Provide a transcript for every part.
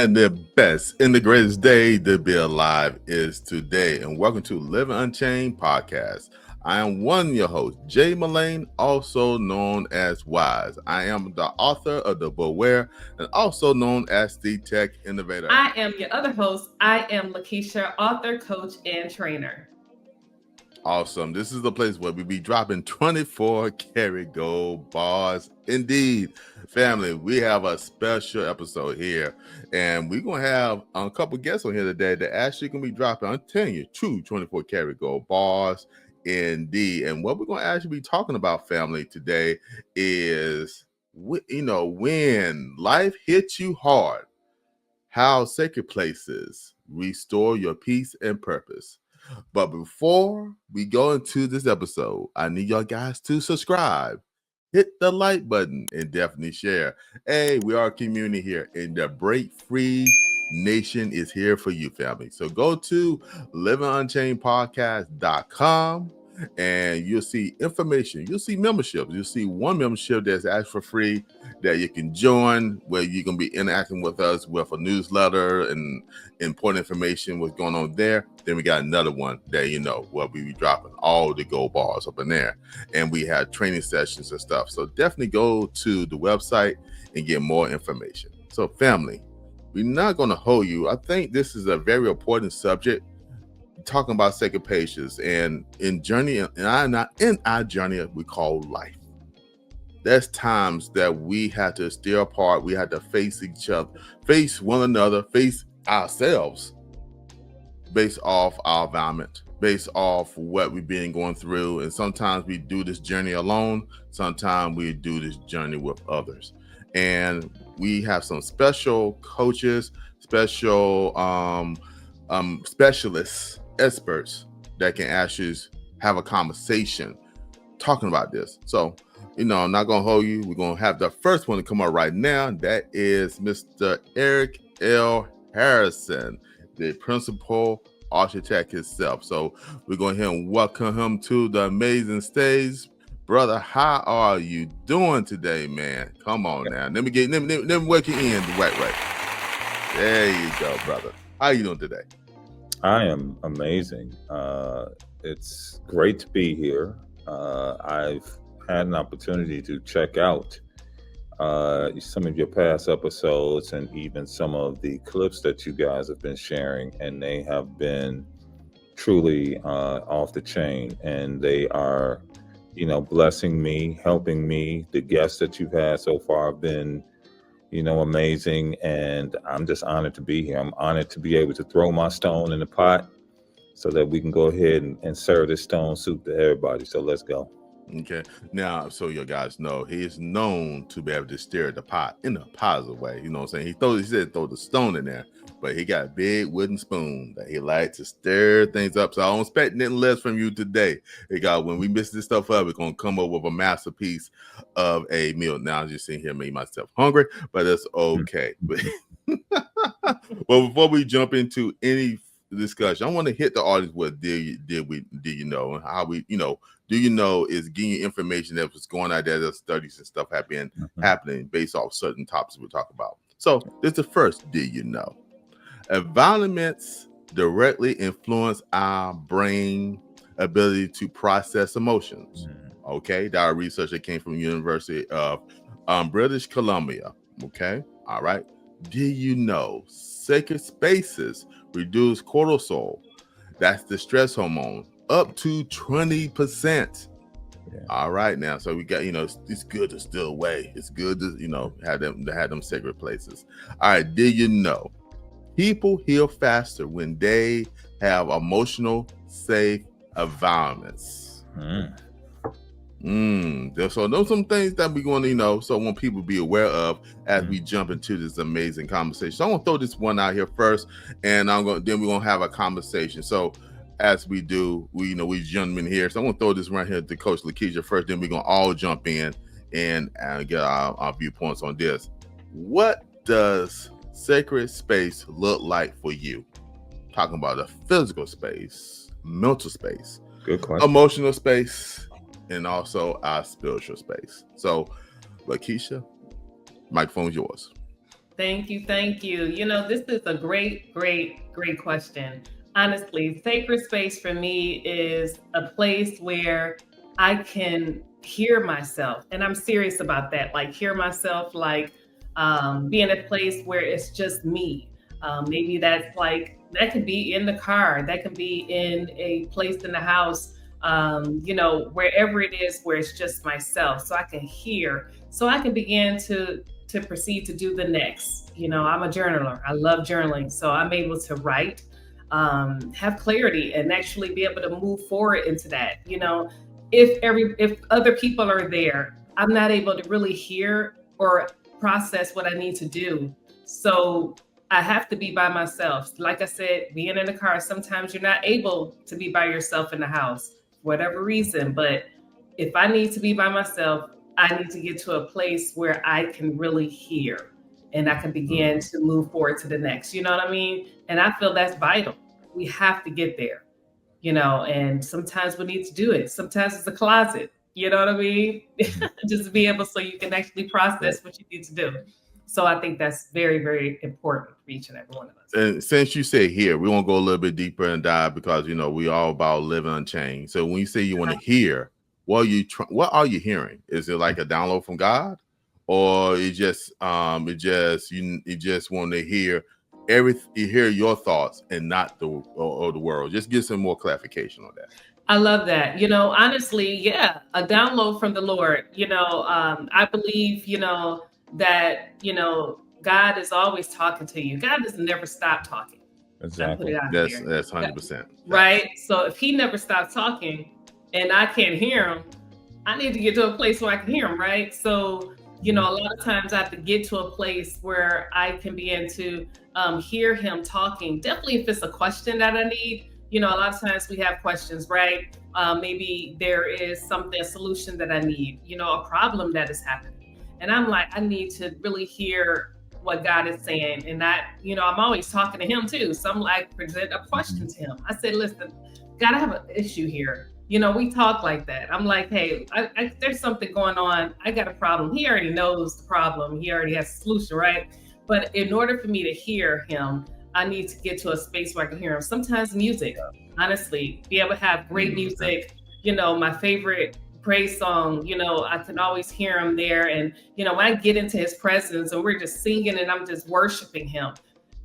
And the best and the greatest day to be alive is today. And welcome to Living Unchained Podcast. I am one of your hosts, Jay Melane, also known as Wise. I am the author of the book Where, and also known as the Tech Innovator. I am your other host. I am Lekeisha, author, coach, and trainer. Awesome. This is the place where we be dropping 24 Karat Gold Bars. Indeed, family, we have a special episode here, and we're going to have a couple guests on here today that actually going to be dropping, I'm telling you, true 24 Karat Gold Bars. Indeed. And what we're going to actually be talking about, family, today is, when life hits you hard, how sacred places restore your peace and purpose. But before we go into this episode, I need y'all guys to subscribe, hit the like button, and definitely share. Hey, we are a community here, and the Break Free Nation is here for you, family. So go to livingunchainedpodcast.com and you'll see information. You'll see memberships. You'll see one membership that's actually for free that you can join, where you're going to be interacting with us with a newsletter and important information, what's going on there. Then we got another one that, where we be dropping all the gold bars up in there. And we have training sessions and stuff. So definitely go to the website and get more information. So family, we're not going to hold you. I think this is a very important subject, talking about sacred places and in our journey we call life. There's times that we had to steer apart. We had to face each other, face one another, face ourselves, based off our environment, based off what we've been going through. And sometimes we do this journey alone. Sometimes we do this journey with others. And we have some special coaches, special specialists, experts that can actually have a conversation talking about this. So, I'm not going to hold you. We're going to have the first one to come out right now. That is Mr. Eric L. Harrison, the principal architect himself. So we're going to hear him, welcome him to the amazing stage. Brother, how are you doing today, man? Come on now. Let me work you in the right way. There you go, brother. How are you doing today? I am amazing. It's great to be here. I've had an opportunity to check out some of your past episodes and even some of the clips that you guys have been sharing, and they have been truly off the chain, and they are, blessing me, helping me. The guests that you've had so far have been amazing, and I'm just honored to be here. I'm honored to be able to throw my stone in the pot so that we can go ahead and serve this stone soup to everybody. So let's go. Okay. Now, so you guys know, he is known to be able to stir the pot in a positive way. You know what I'm saying? He said throw the stone in there, but he got a big wooden spoon that he likes to stir things up. So I don't expect nothing less from you today. Because when we mix this stuff up, we're going to come up with a masterpiece of a meal. Now I'm just sitting here making myself hungry, but that's okay. Well, before we jump into any discussion, I want to hit the audience with do you know, and how we, do you know is giving you information that was going out there, the studies and stuff have been happening based off certain topics we talk about. So this is the first do you know. Environments directly influence our brain ability to process emotions. Okay, that our research that came from the University of British Columbia. Okay, all right. Do you know sacred spaces reduce cortisol? That's the stress hormone, up to 20%. Yeah. All right, now, so we got, it's good to steal away. It's good to, have them sacred places. All right, did you know people heal faster when they have emotional, safe environments? So those are some things that we're going to, so I want people to be aware of as we jump into this amazing conversation. So I'm going to throw this one out here first, and then we're going to have a conversation. So as we do, we gentlemen here. So I'm going to throw this right here to Coach Lekeisha first, then we're going to all jump in and get our viewpoints on this. What does sacred space look like for you? Talking about a physical space, mental space, good question, emotional space, and also our spiritual space. So, Lekeisha, microphone's yours. Thank you. Thank you. This is a great, great, great question. Honestly, sacred space for me is a place where I can hear myself. And I'm serious about that. Like, hear myself, like be in a place where it's just me. Maybe that's like, that could be in the car, that could be in a place in the house, wherever it is where it's just myself. So I can hear, so I can begin to proceed to do the next. I'm a journaler. I love journaling. So I'm able to write, have clarity, and actually be able to move forward into that. If other people are there, I'm not able to really hear or process what I need to do. So I have to be by myself. Like I said, being in the car, sometimes you're not able to be by yourself in the house, for whatever reason. But if I need to be by myself, I need to get to a place where I can really hear and I can begin to move forward to the next. You know what I mean? And I feel that's vital. We have to get there, and sometimes we need to do it. Sometimes it's a closet, you know what I mean? Just to be able, so you can actually process what you need to do. So I think that's very, very important for each and every one of us. And since you say here, we want to go a little bit deeper and dive, because we all about living unchained. So when you say you want to hear, what are you hearing? Is it like a download from God, or you just want to hear you hear your thoughts and not the world? Just give some more clarification on that. I love that. Honestly, yeah, a download from the Lord. I believe, that, God is always talking to you. God doesn't never stop talking. Exactly. That's 100%. Right. So if he never stops talking and I can't hear him, I need to get to a place where I can hear him. Right. So, a lot of times I have to get to a place where I can begin to hear him talking. Definitely if it's a question that I need. A lot of times we have questions, right? Maybe there is a solution that I need, a problem that is happening. And I'm like, I need to really hear what God is saying. And I'm always talking to him too. So I'm like, present a question to him. I said, listen, God, I have an issue here. We talk like that. I'm like, hey, there's something going on. I got a problem. He already knows the problem. He already has a solution, right? But in order for me to hear him, I need to get to a space where I can hear him. Sometimes music, honestly, be able to have great music, my favorite praise song, I can always hear him there. And, when I get into his presence and we're just singing and I'm just worshiping him,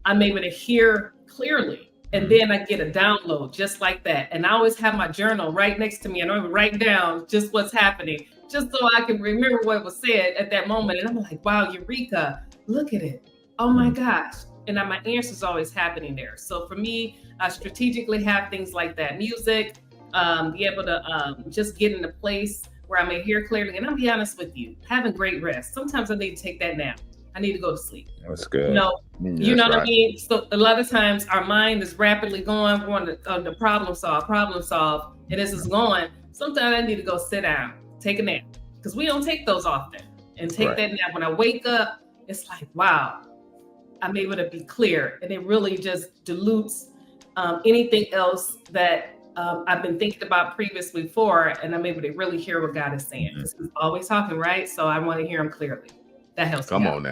I'm able to hear clearly. And then I get a download just like that. And I always have my journal right next to me and I write down just what's happening, just so I can remember what was said at that moment. And I'm like, wow, Eureka, look at it. Oh my gosh. And my answer's always happening there. So for me, I strategically have things like that. Music, be able to just get in a place where I may hear clearly. And I'll be honest with you, having great rest. Sometimes I need to take that nap. I need to go to sleep. That's good. You know what I mean? So a lot of times our mind is rapidly going, we want to problem solve. And as it's going, sometimes I need to go sit down, take a nap, because we don't take those often. And take that nap. When I wake up, it's like, wow, I'm able to be clear. And it really just dilutes anything else that I've been thinking about previously before. And I'm able to really hear what God is saying. Because he's always talking, right? So I want to hear him clearly. That helps. Come on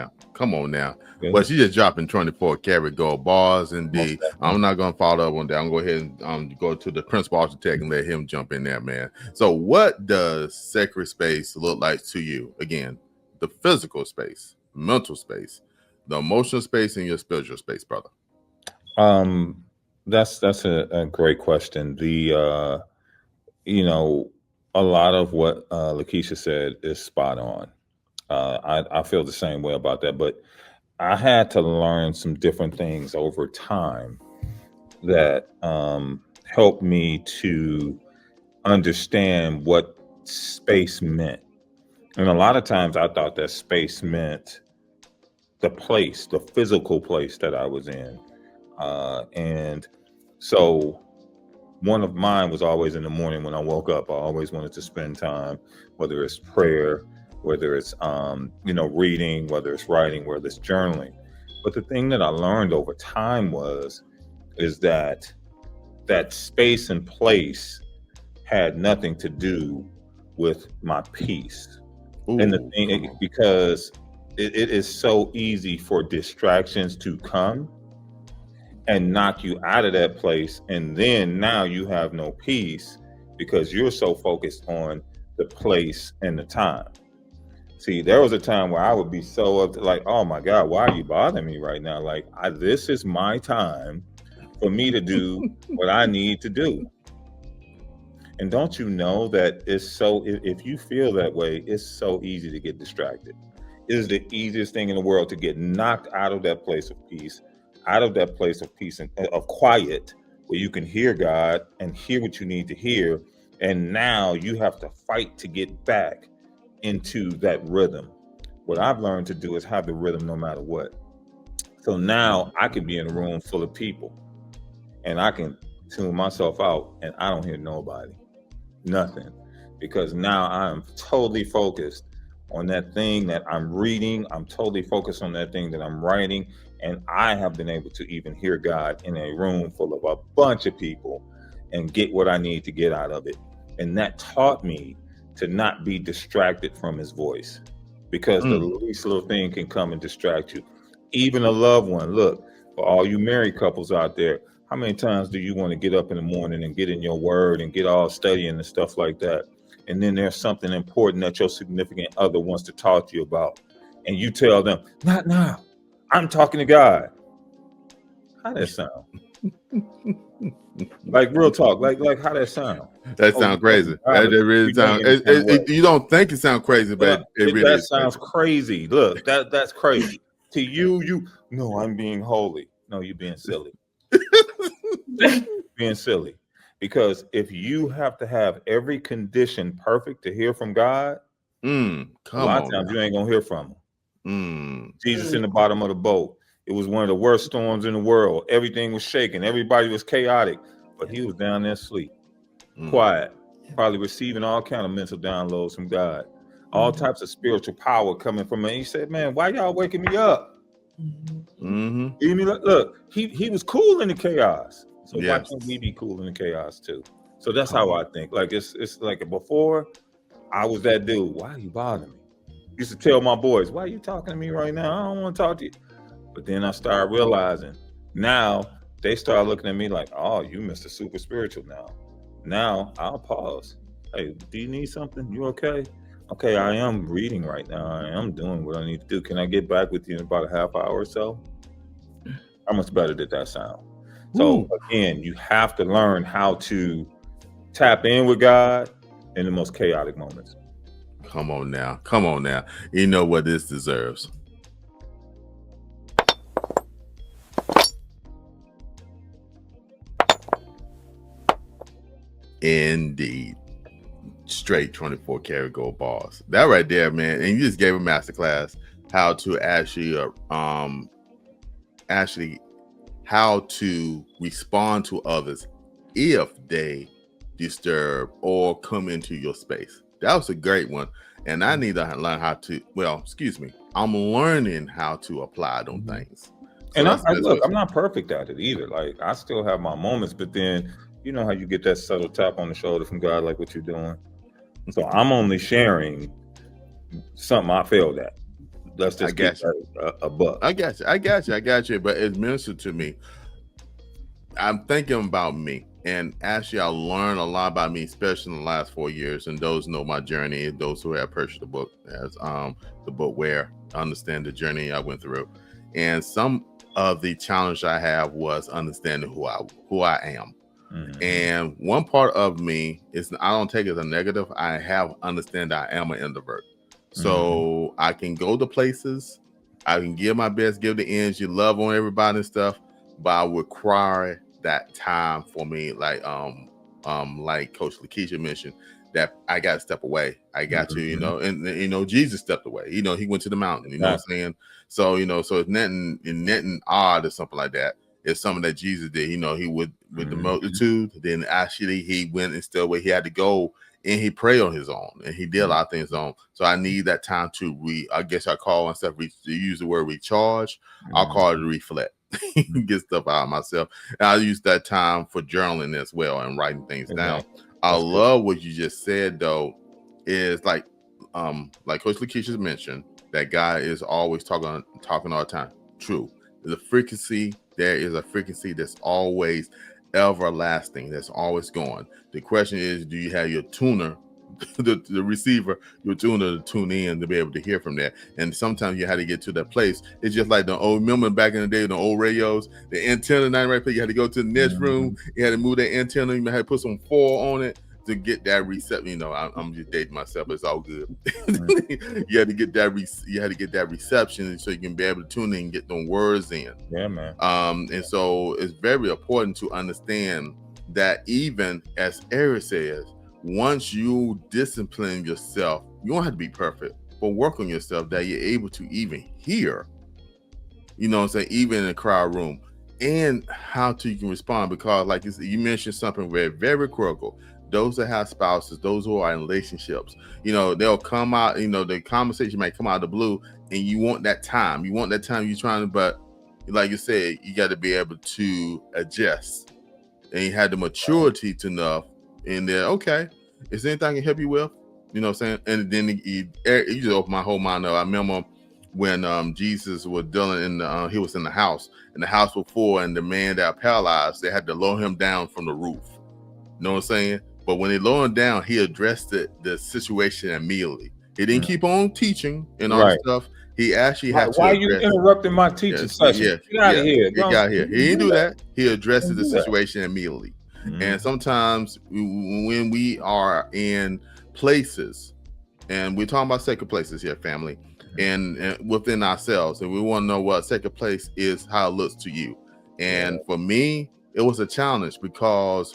now. Well, she just dropping 24 Karat Gold Bars. Indeed. I'm not going to follow up on that. I'm going to go ahead and go to the principal architect and let him jump in there, man. So what does sacred space look like to you? Again, the physical space, mental space, the emotional space, and your spiritual space, brother. That's a great question. A lot of what Lekeisha said is spot on. I feel the same way about that, but I had to learn some different things over time that helped me to understand what space meant. And a lot of times I thought that space meant the physical place that I was in. And so one of mine was always in the morning when I woke up. I always wanted to spend time, whether it's prayer, whether it's, reading, whether it's writing, whether it's journaling. But the thing that I learned over time is that space and place had nothing to do with my peace. Ooh. And the thing, because it is so easy for distractions to come and knock you out of that place. And then now you have no peace because you're so focused on the place and the time. See, there was a time where I would be so up to, like, oh my God, why are you bothering me right now? Like, this is my time for me to do what I need to do. And don't you know that it's so, if you feel that way, it's so easy to get distracted. It is the easiest thing in the world to get knocked out of that place of peace, out of that place of peace and of quiet, where you can hear God and hear what you need to hear. And now you have to fight to get back into that rhythm. What I've learned to do is have the rhythm no matter what. So now I can be in a room full of people and I can tune myself out and I don't hear nobody, nothing, because now I'm totally focused on that thing that I'm reading. I'm totally focused on that thing that I'm writing. And I have been able to even hear God in a room full of a bunch of people and get what I need to get out of it. And that taught me to not be distracted from his voice, because the least little thing can come and distract you. Even a loved one. Look, for all you married couples out there, how many times do you want to get up in the morning and get in your word and get all studying and stuff like that? And then there's something important that your significant other wants to talk to you about. And you tell them, not now, I'm talking to God. How that sound? Like real talk, like how that sound? That sounds crazy. That really sounds. You don't think it sounds crazy, but it really that is sounds crazy. Look, that's crazy. To you, no, I'm being holy. No, you're being silly. Being silly. Because if you have to have every condition perfect to hear from God, a lot of times you ain't gonna hear from him. Jesus in the bottom of the boat. It was one of the worst storms in the world. Everything was shaking. Everybody was chaotic, but he was down there asleep, quiet, probably receiving all kind of mental downloads from God, all types of spiritual power coming from him. He said, "Man, why y'all waking me up?" Look, he was cool in the chaos. So why can't we be cool in the chaos too? So that's how I think. Like it's like before, I was that dude. Why are you bothering me? Used to tell my boys, "Why are you talking to me right now? I don't want to talk to you." But then I started realizing, now they start looking at me like, "Oh, you Mr. Super Spiritual now." Now I'll pause. Hey, do you need something? You okay? Okay, I am reading right now. I am doing what I need to do. Can I get back with you in about a half hour or so? How much better did that sound? So again, you have to learn how to tap in with God in the most chaotic moments. Come on now. You know what this deserves. Indeed. Straight 24 Karat Gold Bars. That right there, man. And you just gave a masterclass how to actually how to respond to others if they disturb or come into your space. That was a great one. And I need to learn how to, I'm learning how to apply those things. So and I'm not perfect at it either. Like I still have my moments, but then you know how you get that subtle tap on the shoulder from God, like what you're doing. So I'm only sharing something I failed at. Let's just get a buck. I got you. But it's ministered to me. I'm thinking about me, and actually, I learned a lot about me, especially in the last 4 years. And those know my journey. Those who have purchased the book, as the book where I understand the journey I went through, and some of the challenge I have was understanding who I am. And one part of me is I don't take it as a negative. I have understand that I am an introvert, so I can go to places, I can give my best, give the energy, love on everybody and stuff, but I require that time for me, like Coach Lekeisha mentioned, that I got to step away. I got to, and Jesus stepped away. He went to the mountain. You know what I'm saying? So so it's nothing odd or something like that. It's something that Jesus did. He would with the multitude. Then actually he went and still where he had to go, and he prayed on his own, and he did a lot of things on. So I need that time to I guess I call myself to use the word recharge. I'll call it reflect. Get stuff out of myself. And I use that time for journaling as well and writing things down. I love what you just said though, is like Coach Lekeisha mentioned, that God is always talking all the time. True. The frequency, there is a frequency that's always everlasting, that's always going. The question is, do you have your tuner, the receiver, your tuner to tune in to be able to hear from that? And sometimes you had to get to that place. It's just like the old, remember back in the day, the old radios, the antenna, not right place. You had to go to the next room. You had to move that antenna. You had to put some foil on it to get that reception. You know, I'm just dating myself. It's all good. You had to get that reception so you can be able to tune in and get them words in. Yeah, man. And so it's very important to understand that, even as Eric says, once you discipline yourself, you don't have to be perfect, but work on yourself that you're able to even hear, you know what I'm saying, even in a crowd room, and how to you can respond. Because like you mentioned something very, very critical. Those that have spouses, those who are in relationships, you know, they'll come out, you know, the conversation might come out of the blue, and you want that time. You're trying to, but like you said, you got to be able to adjust, and you had the maturity to enough in there. Okay, is there anything I can help you with? You know what I'm saying? And then you just open my whole mind up. I remember when Jesus was dealing he was in the house, and the house was full, and the man that paralyzed, they had to lower him down from the roof. You know what I'm saying? But when they lowered him down, he addressed the situation immediately. He didn't keep on teaching and all that stuff. He actually had to. Why are you interrupting my teaching session? Get out of here. Get out of here. He didn't do that. He addressed the situation immediately. And sometimes when we are in places, and we're talking about sacred places here, family, and within ourselves, and we want to know what a sacred place is, how it looks to you. And for me, it was a challenge, because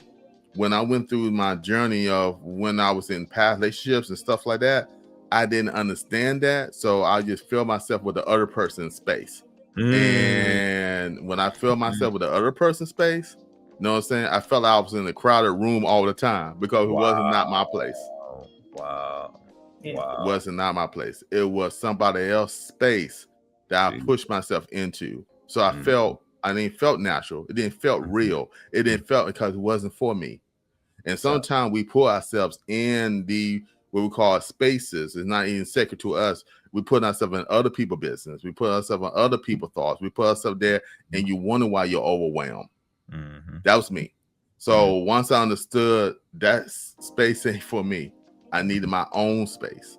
when I went through my journey of when I was in past relationships and stuff like that, I didn't understand that. So I just filled myself with the other person's space. And when I filled myself with the other person's space, you know what I'm saying, I felt I was in a crowded room all the time, because it wasn't not my place. It wasn't not my place. It was somebody else's space that I pushed myself into. So I didn't felt natural. It didn't felt real. It didn't felt, because it wasn't for me. And sometimes we put ourselves in what we call spaces. It's not even sacred to us. We put ourselves in other people's business. We put ourselves in other people's thoughts. We put ourselves there, and you wonder why you're overwhelmed. That was me. So once I understood that space ain't for me, I needed my own space.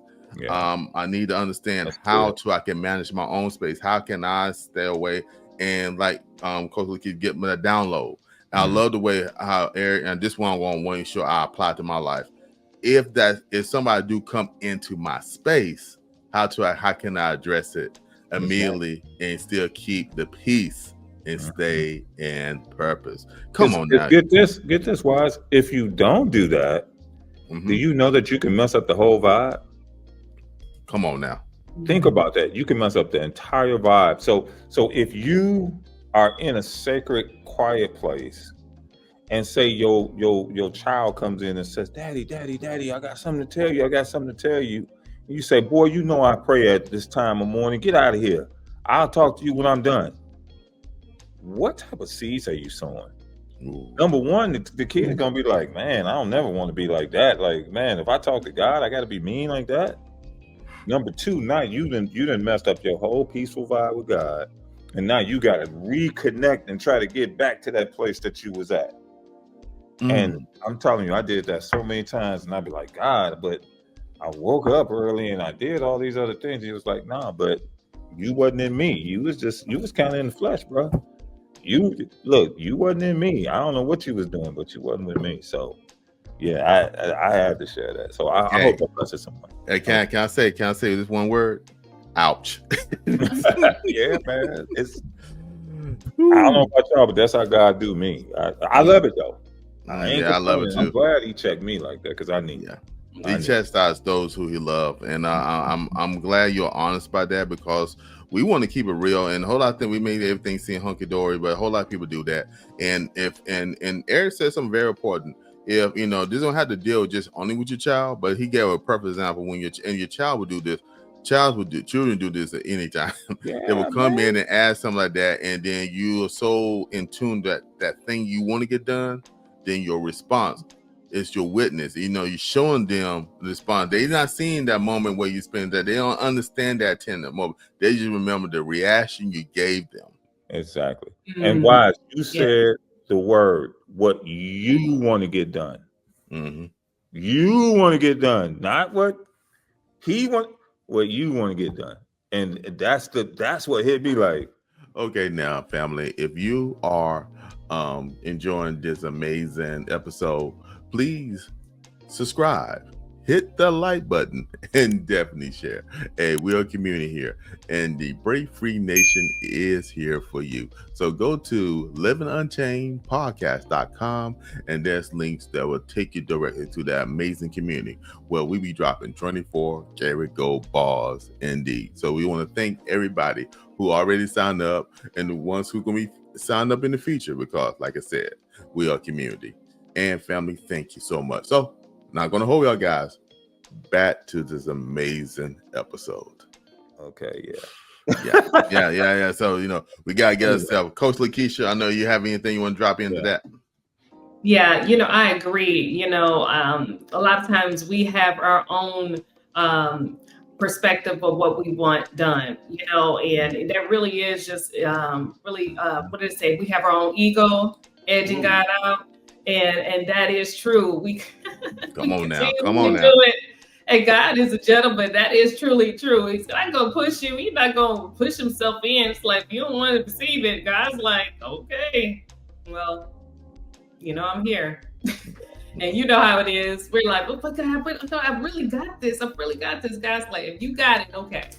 I need to understand I can manage my own space. How can I stay away? And like Coach Lekeisha get me that download. I love the way how Eric, and this one I'm going to make sure I apply to my life. If somebody do come into my space, how can I address it immediately and still keep the peace and stay in purpose? Come on now. Get this, Wise. If you don't do that, do you know that you can mess up the whole vibe? Come on now. Think about that. You can mess up the entire vibe. So if you are in a sacred, quiet place, and say your child comes in and says, Daddy, I got something to tell you. And you say, boy, you know I pray at this time of morning. Get out of here. I'll talk to you when I'm done. What type of seeds are you sowing? Number one, the kid is gonna be like, man, I don't never want to be like that. Like, man, if I talk to God, I gotta be mean like that. Number two, now you done messed up your whole peaceful vibe with God, and now you gotta reconnect and try to get back to that place that you was at. And I'm telling you, I did that so many times, and I'd be like, God, but I woke up early and I did all these other things. He was like, nah, but you wasn't in me. You was kind of in the flesh, bro. You wasn't in me. I don't know what you was doing, but you wasn't with me. So yeah, I had to share that. So I hope that blesses someone. Hey, can I say this one word? Ouch. Yeah, man. I don't know about y'all, but that's how God do me. I love it though. I love it too. I'm glad he checked me like that, because I need it. He chastised those who he loved, and I'm glad you're honest about that, because we want to keep it real. And a whole lot of things, we made everything seem hunky dory, but a whole lot of people do that. And Eric said something very important. If this don't have to deal just only with your child, but he gave a perfect example when your child would do this. Children do this at any time. They will come in and ask something like that, and then you are so in tune that thing you want to get done, then your response it's your witness. You're showing them the response. They're not seeing that moment where you spend that. They don't understand that tender moment. They just remember the reaction you gave them. Exactly. And Wise, you said the word, what you want to get done. Mm-hmm. You want to get done, not what he want, what you want to get done. And that's what hit me like. Okay, now, family, if you are enjoying this amazing episode, please subscribe, hit the like button, and definitely share. Hey, we're a community here, and the Break Free Nation is here for you. So go to livingunchainedpodcast.com, and there's links that will take you directly to that amazing community where we be dropping 24 Karat Gold Bars indeed. So we want to thank everybody who already signed up and the ones who going to be signed up in the future, because like I said, we are a community. And family, thank you so much. So not going to hold y'all guys. Back to this amazing episode. Okay, yeah. So, we got to get ourselves. Coach Lekeisha, I know you have anything you want to drop into that? Yeah, I agree. A lot of times we have our own perspective of what we want done, and that really is just what did it say? We have our own ego edging God out. And that is true. We come on now. Do it. And God is a gentleman. That is truly true. He's not gonna push you. He's not gonna push himself in. It's like, you don't want to receive it. God's like, okay, well, I'm here. And you know how it is. We're like, oh my God, I really got this. I really got this. God's like, if you got it, okay.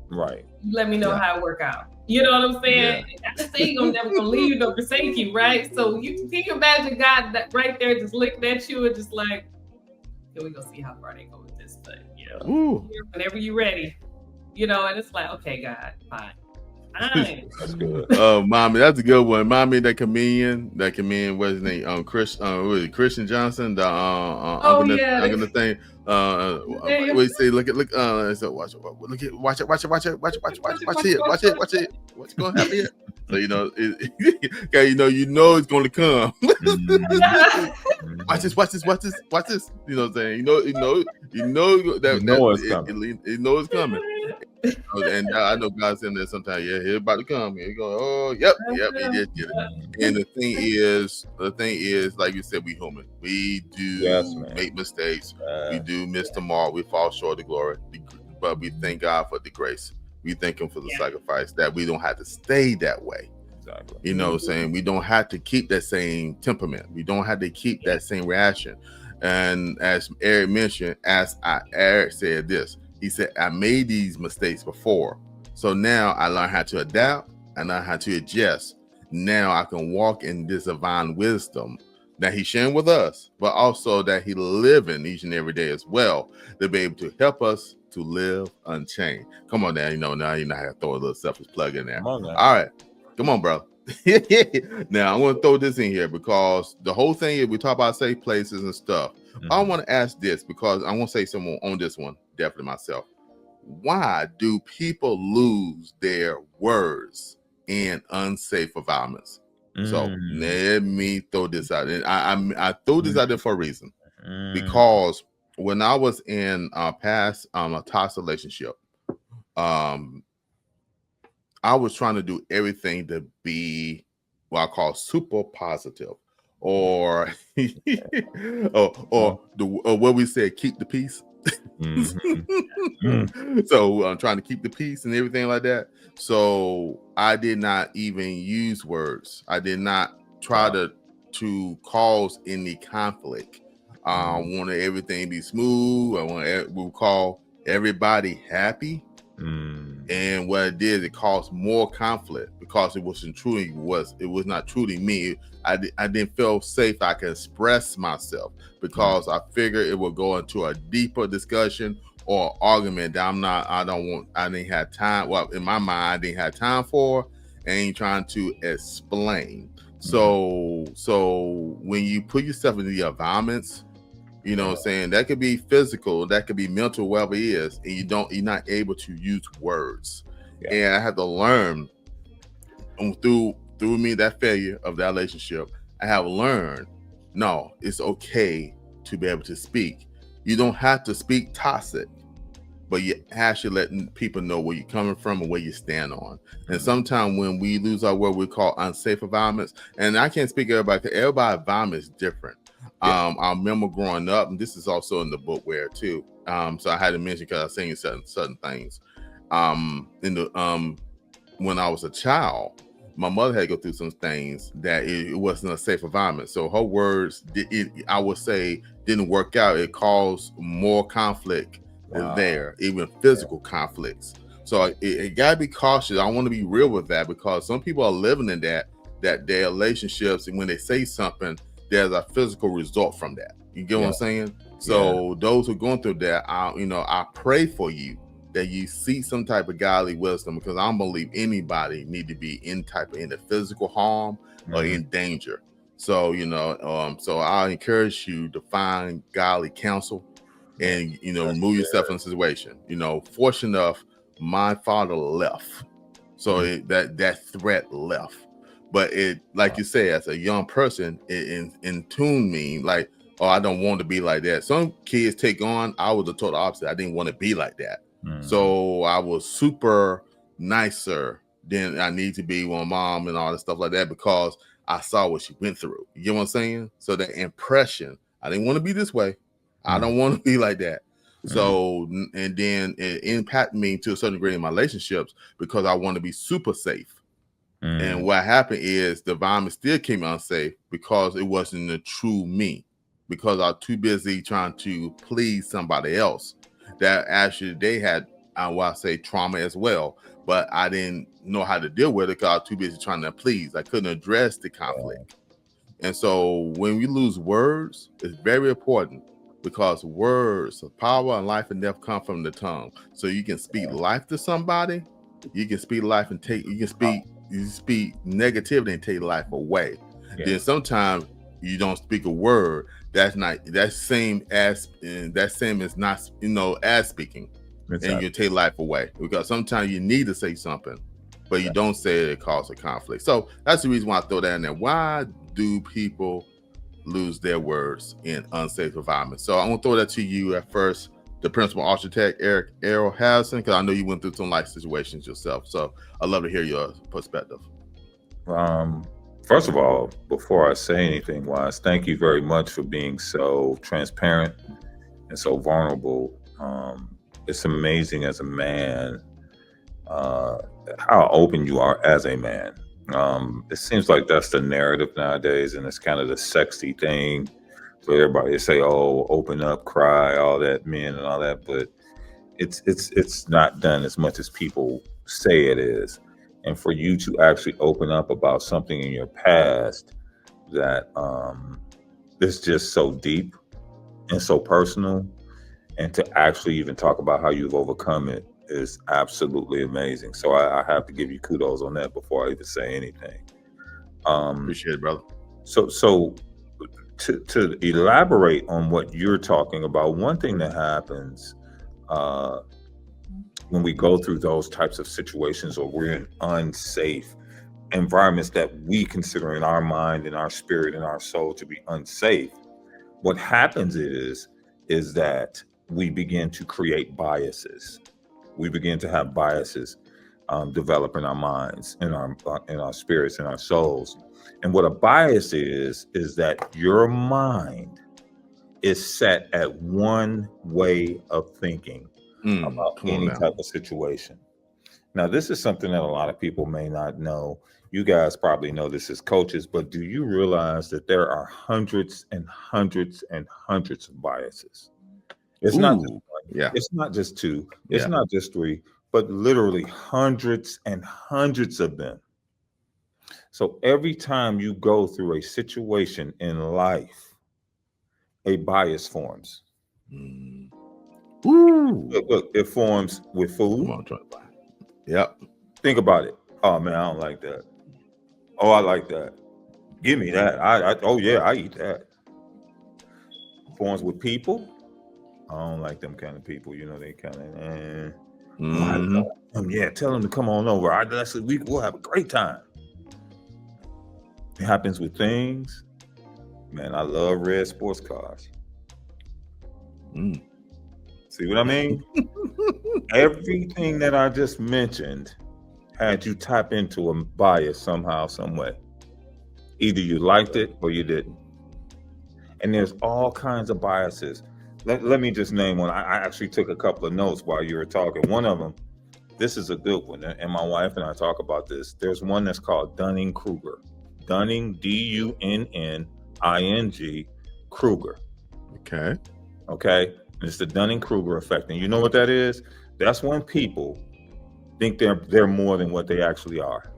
Right. You let me know how it work out. You know what I'm saying? Yeah. I say He's never gonna leave you nor forsake you, right? So you can imagine God that right there just looking at you and just like, here we go see how far they go with this. But whenever you're ready, and it's like, okay, God, fine. That's good. Mommy, that's a good one. Mommy, that comedian, what's his name? Christian Johnson, the uncle the thing. We say, look. So watch it. Watch it. What's going to happen here? So it's going to come. Watch this. You know what I'm saying? It's coming. You know it's coming. And I know God's in there sometimes. Yeah, he's about to come. Here you go. Oh, yep, he did get it. And the thing is, like you said, we human. We do make mistakes. We do miss tomorrow. We fall short of glory. But we thank God for the grace. We thank Him for the sacrifice that we don't have to stay that way. Exactly. You know what I'm saying? We don't have to keep that same temperament. We don't have to keep that same reaction. And as Eric mentioned, Eric said this. He said, I made these mistakes before. So now I learned how to adapt. I learned how to adjust. Now I can walk in this divine wisdom that He's sharing with us, but also that He living each and every day as well, to be able to help us to live unchained. Come on now, now you know how to throw a little selfish plug in there. All right. Come on, bro. Now I'm going to throw this in here because the whole thing is we talk about safe places and stuff. I want to ask this because I want to say something on this one, definitely myself. Why do people lose their words in unsafe environments? So let me throw this out. And I threw this out there for a reason. Because when I was in a past a toxic relationship, I was trying to do everything to be what I call super positive, or what we said, keep the peace. So I'm trying to keep the peace and everything like that. So I did not even use words. I did not try to cause any conflict. I wanted everything to be smooth. I wanted we call everybody happy. And what it did, it caused more conflict because it was not truly me. I didn't feel safe. I could express myself because I figured it would go into a deeper discussion or argument that I didn't have time. Well, in my mind, I didn't have time for. I ain't trying to explain. So when you put yourself in the environments, you know what I'm saying, that could be physical, that could be mental, whatever it is, and you're not able to use words. And I had to learn through me, that failure of that relationship, I have learned, no, it's okay to be able to speak. You don't have to speak toxic, but you actually letting people know where you're coming from and where you stand on. And sometimes when we lose our word, we call unsafe environments. And I can't speak to everybody because everybody's environment is different. I remember growing up, and this is also in the book where too. So I had to mention because I was saying certain things. When I was a child, my mother had to go through some things that it wasn't a safe environment. So her words, I would say, didn't work out. It caused more conflict there, even physical conflicts. So it gotta be cautious. I want to be real with that because some people are living in that their relationships, and when they say something, there's a physical result from that. You get what I'm saying? So those who are going through that, I pray for you that you see some type of godly wisdom, because I don't believe anybody need to be in the physical harm or in danger. So so I encourage you to find godly counsel and remove yourself from the situation. Fortunate enough, my father left, so that threat left. But it, like you say, as a young person, it in tune me like, oh, I don't want to be like that. Some kids take on. I was the total opposite. I didn't want to be like that. So I was super nicer than I need to be with my mom and all that stuff like that, because I saw what she went through. You get what I'm saying? So that impression, I didn't want to be this way. I don't want to be like that. So, and then it impacted me to a certain degree in my relationships because I want to be super safe. And what happened is the environment still came unsafe because it wasn't the true me, because I was too busy trying to please somebody else. That actually they had, I say, trauma as well, but I didn't know how to deal with it because I was too busy trying to please. I couldn't address the conflict. And so when we lose words, it's very important, because words of power and life and death come from the tongue. So you can speak life to somebody, you can speak life and you speak negativity and take life away. Then sometimes you don't speak a word. That's same as not as speaking. Exactly. And you take life away, because sometimes you need to say something, but you don't say it causes a conflict. So that's the reason why I throw that in there. Why do people lose their words in unsafe environments? So I'm gonna throw that to you at first, the principal architect, Eric Errol Harrison, because I know you went through some life situations yourself. So I'd love to hear your perspective. First of all, before I say anything, Wise, thank you very much for being so transparent and so vulnerable. It's amazing as a man how open you are as a man. It seems like that's the narrative nowadays, and it's kind of the sexy thing for everybody to say, "Oh, open up, cry, all that, men and all that." But it's not done as much as people say it is. And for you to actually open up about something in your past that is just so deep and so personal, and to actually even talk about how you've overcome it is absolutely amazing. So I have to give you kudos on that before I even say anything. Appreciate it, brother. So to elaborate on what you're talking about, one thing that happens when we go through those types of situations, or we're in unsafe environments that we consider in our mind and our spirit and our soul to be unsafe, what happens is that we begin to create biases. We begin to have biases develop in our minds, in our spirits, in our souls. And what a bias is that your mind is set at one way of thinking about any type of situation. Now, this is something that a lot of people may not know. You guys probably know this as coaches, but do you realize that there are hundreds and hundreds and hundreds of biases? It's not just one. It's not just two. It's not just three, but literally hundreds and hundreds of them. So every time you go through a situation in life, a bias forms. Look, it forms with food. Come on, try to buy. Yep. Think about it. Oh man, I don't like that. Oh, I like that. Give me that. I eat that. Forms with people. I don't like them kind of people. They kind of. Tell them to come on over. We'll have a great time. It happens with things. Man, I love red sports cars. Mm. See what I mean? Everything that I just mentioned had you tap into a bias somehow, some way. Either you liked it or you didn't. And there's all kinds of biases. Let me just name one. I actually took a couple of notes while you were talking. One of them, this is a good one, and my wife and I talk about this. There's one that's called Dunning-Kruger. Dunning, Dunning, Kruger. Okay. Okay? And it's the Dunning-Kruger effect. And you know what that is? That's when people think they're more than what they actually are.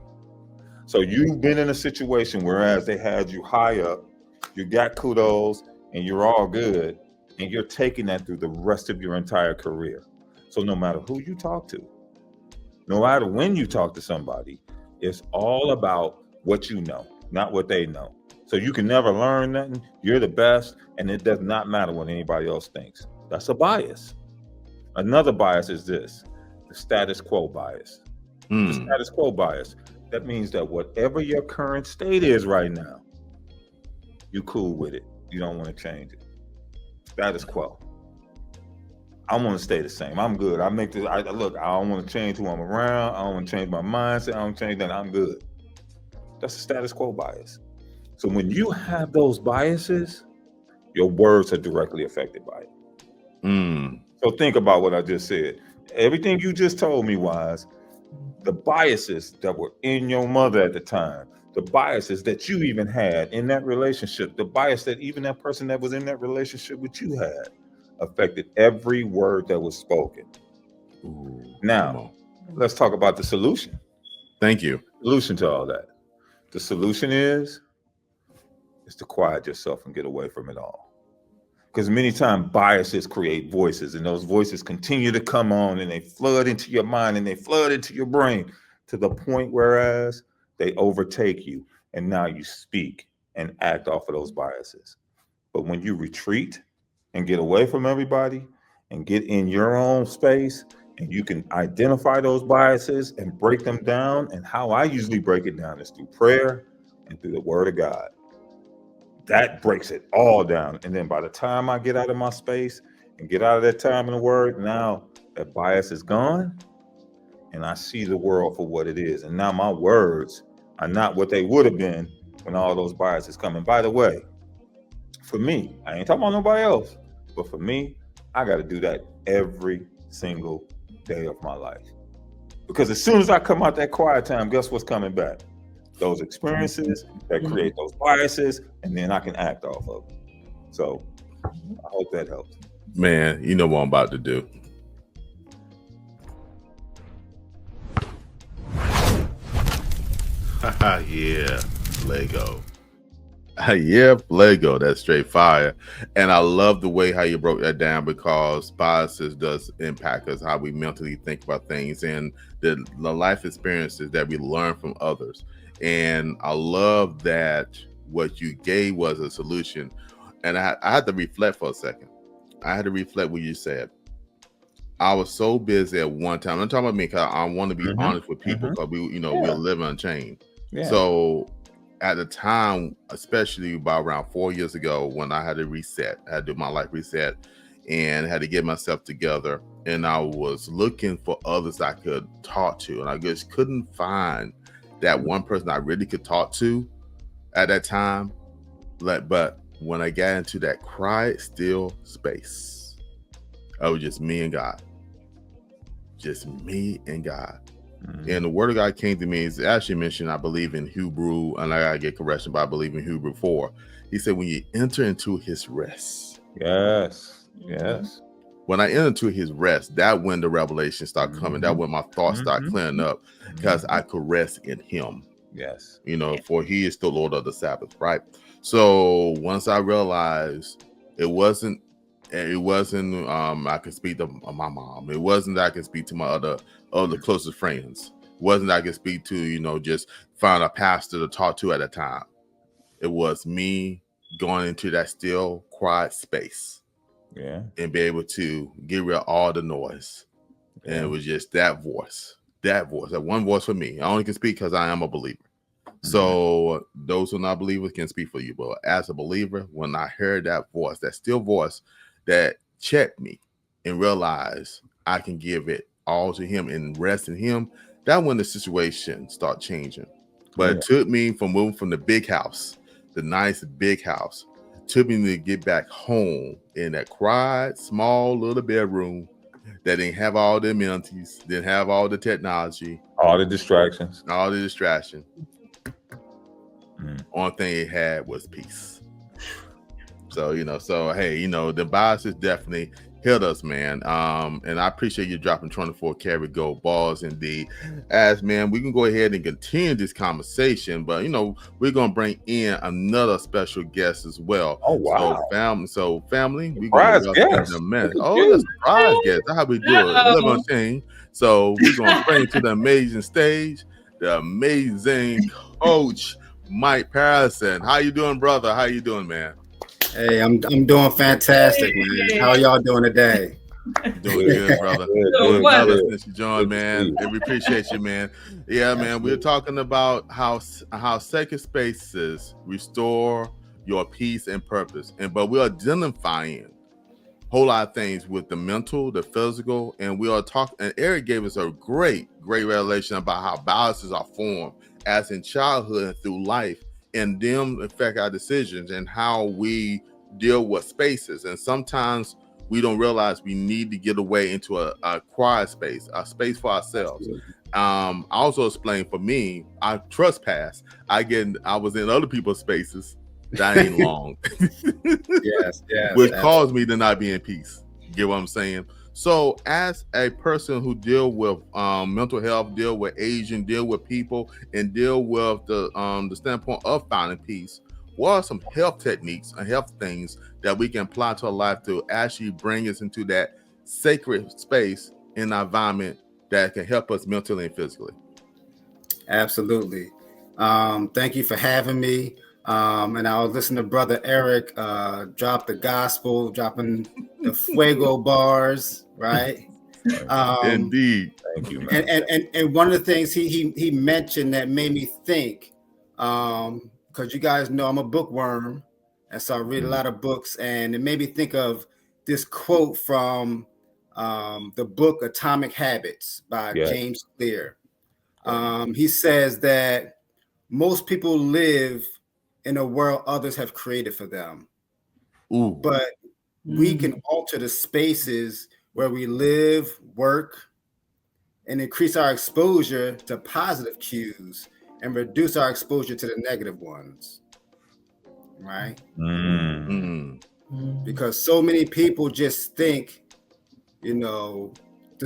So you've been in a situation whereas they had you high up, you got kudos, and you're all good, and you're taking that through the rest of your entire career. So no matter who you talk to, no matter when you talk to somebody, it's all about what you know, not what they know. So you can never learn nothing. You're the best, and it does not matter what anybody else thinks. That's a bias. Another bias is this, the status quo bias. The status quo bias. That means that whatever your current state is right now, you cool with it. You don't want to change it. Status quo. I want to stay the same. I'm good. Look, I don't want to change who I'm around. I don't want to change my mindset. I don't change that. I'm good. That's a status quo bias. So when you have those biases, your words are directly affected by it. So think about what I just said. Everything you just told me was the biases that were in your mother at the time, the biases that you even had in that relationship, the bias that even that person that was in that relationship with you had, affected every word that was spoken. Now, let's talk about the solution. Thank you. Solution to all that. The solution is to quiet yourself and get away from it all. Because many times biases create voices, and those voices continue to come on, and they flood into your mind and they flood into your brain to the point whereas they overtake you, and now you speak and act off of those biases. But when you retreat and get away from everybody and get in your own space, and you can identify those biases and break them down, and how I usually break it down is through prayer and through the word of God. That breaks it all down. And then by the time I get out of my space and get out of that time in the word, now that bias is gone and I see the world for what it is. And now my words are not what they would have been when all those biases come. And by the way, for me, I ain't talking about nobody else, but for me, I got to do that every single day of my life. Because as soon as I come out that quiet time, guess what's coming back? Those experiences that create those biases, and then I can act off of them. So I hope that helps. Man, you know what I'm about to do. Yeah, Lego. Yeah, Lego. That's straight fire. And I love the way how you broke that down, because biases does impact us, how we mentally think about things, and the life experiences that we learn from others. And I love that what you gave was a solution. And I had to reflect for a second. I had to reflect what you said. I was so busy at one time. I'm talking about me, because I want to be honest with people, because we live unchained. Yeah. So at the time, especially about around 4 years ago, when I had to reset, I had to do my life reset and had to get myself together. And I was looking for others I could talk to. And I just couldn't find that one person I really could talk to at that time. But when I got into that quiet, still space, it was just me and God. Just me and God. And the word of God came to me. It's actually mentioned, I believe, in Hebrew, and I gotta get correction, but I believe in Hebrew 4. He said, when you enter into his rest. Yes. When I enter into his rest, that when the revelation start coming, that when my thoughts start clearing up, because I could rest in him. Yes. For he is the Lord of the Sabbath, right? So once I realized it wasn't I could speak to my mom. It wasn't that I could speak to my other closest friends. It wasn't that I could speak to, just find a pastor to talk to at a time. It was me going into that still, quiet space. Yeah. And be able to get rid of all the noise. Yeah. And it was just that one voice for me. I only can speak because I am a believer. So those who are not believers can speak for you. But as a believer, when I heard that voice, that still voice that check me and realize I can give it all to him and rest in him, that when the situation start changing. But it took me from moving from the big house, the nice big house, took me to get back home in that quiet, small little bedroom that didn't have all the amenities, didn't have all the technology, all the distractions. Only thing it had was peace. So, hey, the biases definitely hit us, man. And I appreciate you dropping 24 Karat Gold Bars indeed. As man, we can go ahead and continue this conversation, but we're gonna bring in another special guest as well. Oh wow! So family, we surprise gonna guest. Oh, surprise guest. That's how we do it. Living Unchained. So we're gonna bring to the amazing stage the amazing Coach Mike Patterson. How you doing, brother? How you doing, man? Hey, I'm doing fantastic, man. How y'all doing today? Doing good, brother. Good. Since you joined, man. And we appreciate you, man. Yeah, man. We're talking about how sacred spaces restore your peace and purpose. But we're identifying a whole lot of things with the mental, the physical, and we are talking. And Eric gave us a great revelation about how biases are formed as in childhood and through life, and them affect our decisions and how we deal with spaces. And sometimes we don't realize we need to get away into a quiet space, a space for ourselves. I also explained for me, I trespass. I was in other people's spaces that ain't long. Yes. Which caused me to not be in peace. You get what I'm saying? So as a person who deal with mental health, deal with aging, deal with people, and deal with the standpoint of finding peace, what are some health techniques and health things that we can apply to our life to actually bring us into that sacred space in our environment that can help us mentally and physically? Absolutely. Thank you for having me. And I was listening to Brother Eric drop the gospel, dropping the fuego bars, right? Indeed. Thank you, man. And one of the things he mentioned that made me think, because you guys know I'm a bookworm, and so I read a lot of books, and it made me think of this quote from the book Atomic Habits by James Clear. He says that most people live in a world others have created for them. Ooh. But we can alter the spaces where we live, work, and increase our exposure to positive cues and reduce our exposure to the negative ones. Right? Because so many people just think, the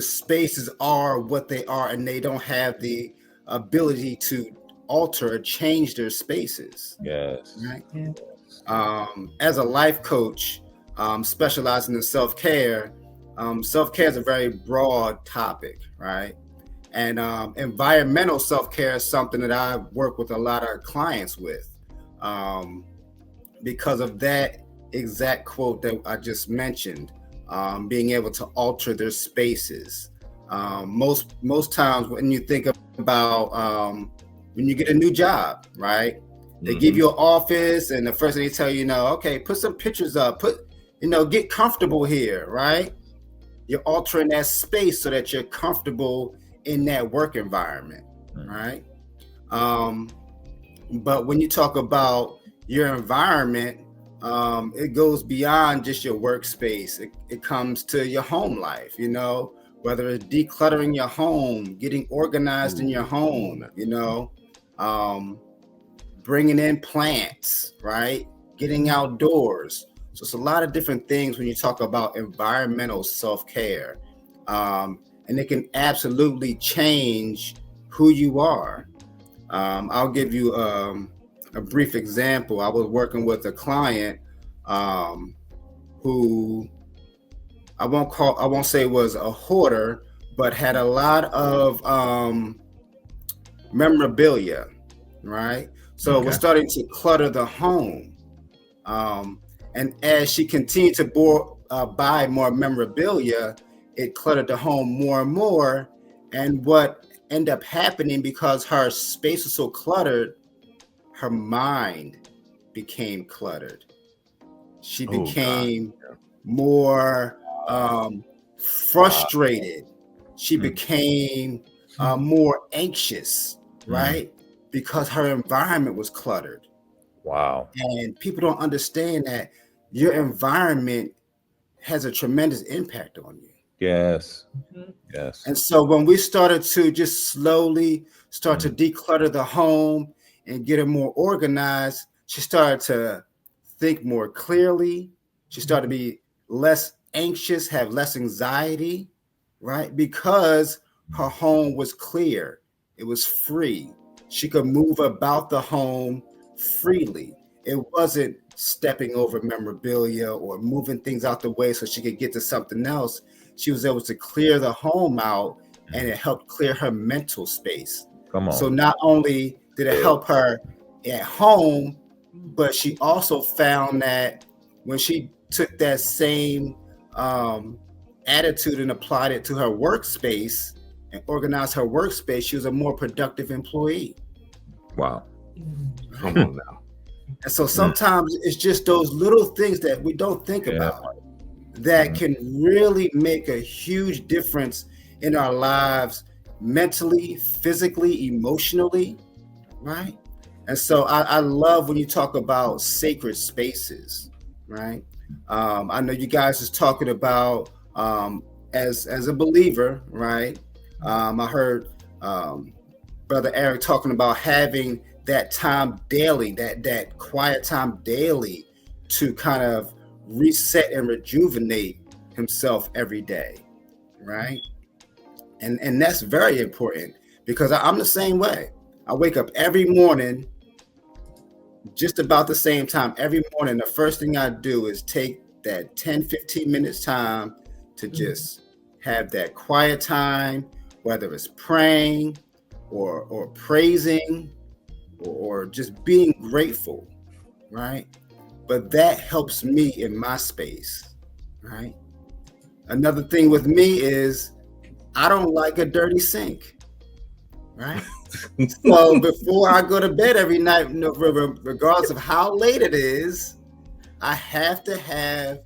spaces are what they are, and they don't have the ability to alter or change their spaces. Yes. Right? As a life coach, specializing in self-care, self-care is a very broad topic, right? And environmental self-care is something that I work with a lot of clients with, because of that exact quote that I just mentioned, being able to alter their spaces. Most times when you think about when you get a new job, right? They give you an office, and the first thing they tell you, okay, put some pictures up, get comfortable here, right? You're altering that space so that you're comfortable in that work environment, right? But when you talk about your environment, it goes beyond just your workspace. It comes to your home life, whether it's decluttering your home, getting organized in your home, bringing in plants, right? Getting outdoors. So it's a lot of different things when you talk about environmental self-care. And it can absolutely change who you are. I'll give you a brief example. I was working with a client who I won't say was a hoarder, but had a lot of memorabilia, right? So it was starting to clutter the home. And as she continued to buy more memorabilia, it cluttered the home more and more. And what ended up happening, because her space was so cluttered, her mind became cluttered. She became more frustrated. She became more anxious, right? Because her environment was cluttered. Wow. And people don't understand that your environment has a tremendous impact on you. Yes. Yes. And so when we started to just slowly start to declutter the home and get it more organized, she started to think more clearly. She started to be less anxious, have less anxiety, right? Because her home was clear. It was free. She could move about the home freely. It wasn't stepping over memorabilia or moving things out the way so she could get to something else. She was able to clear the home out, and it helped clear her mental space. Come on. So not only did it help her at home, but she also found that when she took that same attitude and applied it to her workspace and organized her workspace, she was a more productive employee. Wow. Come on now. And so sometimes it's just those little things that we don't think about that can really make a huge difference in our lives, mentally, physically, emotionally, right? And so I love when you talk about sacred spaces, right? I know you guys is talking about as a believer, right? I heard Brother Eric talking about having that time daily, that quiet time daily to kind of reset and rejuvenate himself every day, right? And that's very important because I'm the same way. I wake up every morning just about the same time every morning. The first thing I do is take that 10-15 minutes time to just have that quiet time, whether it's praying or praising or just being grateful, right? But that helps me in my space, right? Another thing with me is I don't like a dirty sink, right? So before I go to bed every night, regardless of how late it is, I have to have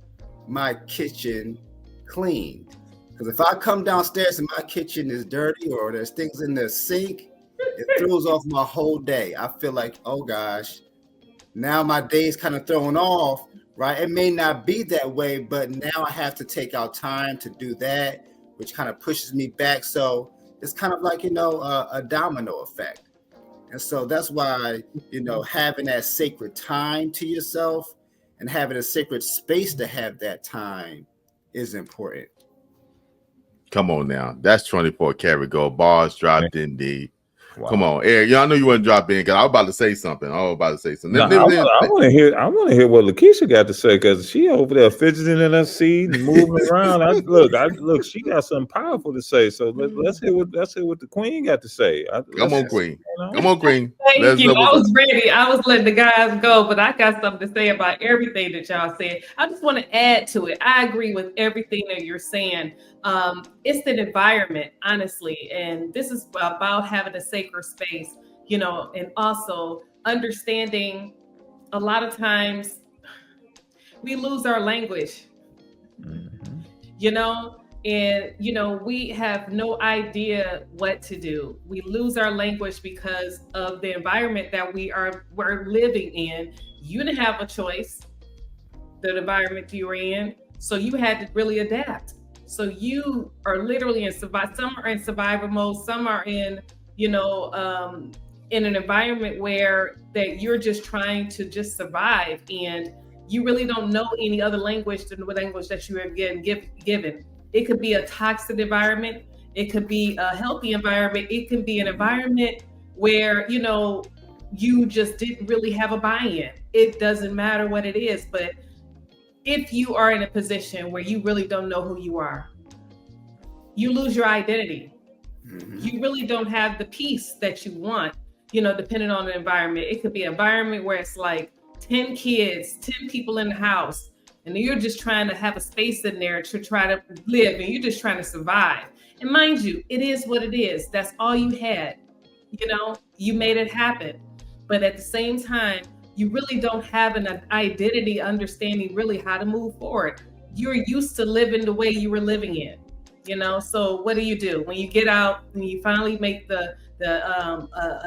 my kitchen cleaned. Because if I come downstairs and my kitchen is dirty or there's things in the sink, it throws off my whole day. I feel like, oh gosh, now my day is kind of thrown off, right? It may not be that way, but now I have to take out time to do that, which kind of pushes me back. So it's kind of like, a domino effect. And so that's why, having that sacred time to yourself and having a sacred space to have that time is important. Come on now. That's 24 Karat Gold Bars dropped in the. Wow. Come on, Eric. I know you want to drop in because I was about to say something. No, I want to hear what Lekeisha got to say because she over there fidgeting in her seat and moving around. Look, she got something powerful to say. So let's hear what the Queen got to say. Come on, Queen. Come on, Queen. Thank you. I was ready. I was letting the guys go, but I got something to say about everything that y'all said. I just want to add to it. I agree with everything that you're saying. It's the environment, honestly, and this is about having a sacred space, and also understanding a lot of times we lose our language, and we have no idea what to do. We lose our language because of the environment that we're living in. You didn't have a choice, the environment you were in, so you had to really adapt. So you are literally in survival. Some are in survival mode. Some are in, in an environment where that you're just trying to just survive, and you really don't know any other language than the language that you are given. It could be a toxic environment. It could be a healthy environment. It can be an environment where you just didn't really have a buy-in. It doesn't matter what it is, but if you are in a position where you really don't know who you are, you lose your identity. You really don't have the peace that you want, depending on the environment. It could be an environment where it's like 10 kids, 10 people in the house, and you're just trying to have a space in there to try to live, and you're just trying to survive. And mind you, it is what it is. That's all you had. You made it happen. But at the same time, you really don't have an identity understanding really how to move forward. you're used to living the way you were living in, you know. So what do when you get out, when you finally make a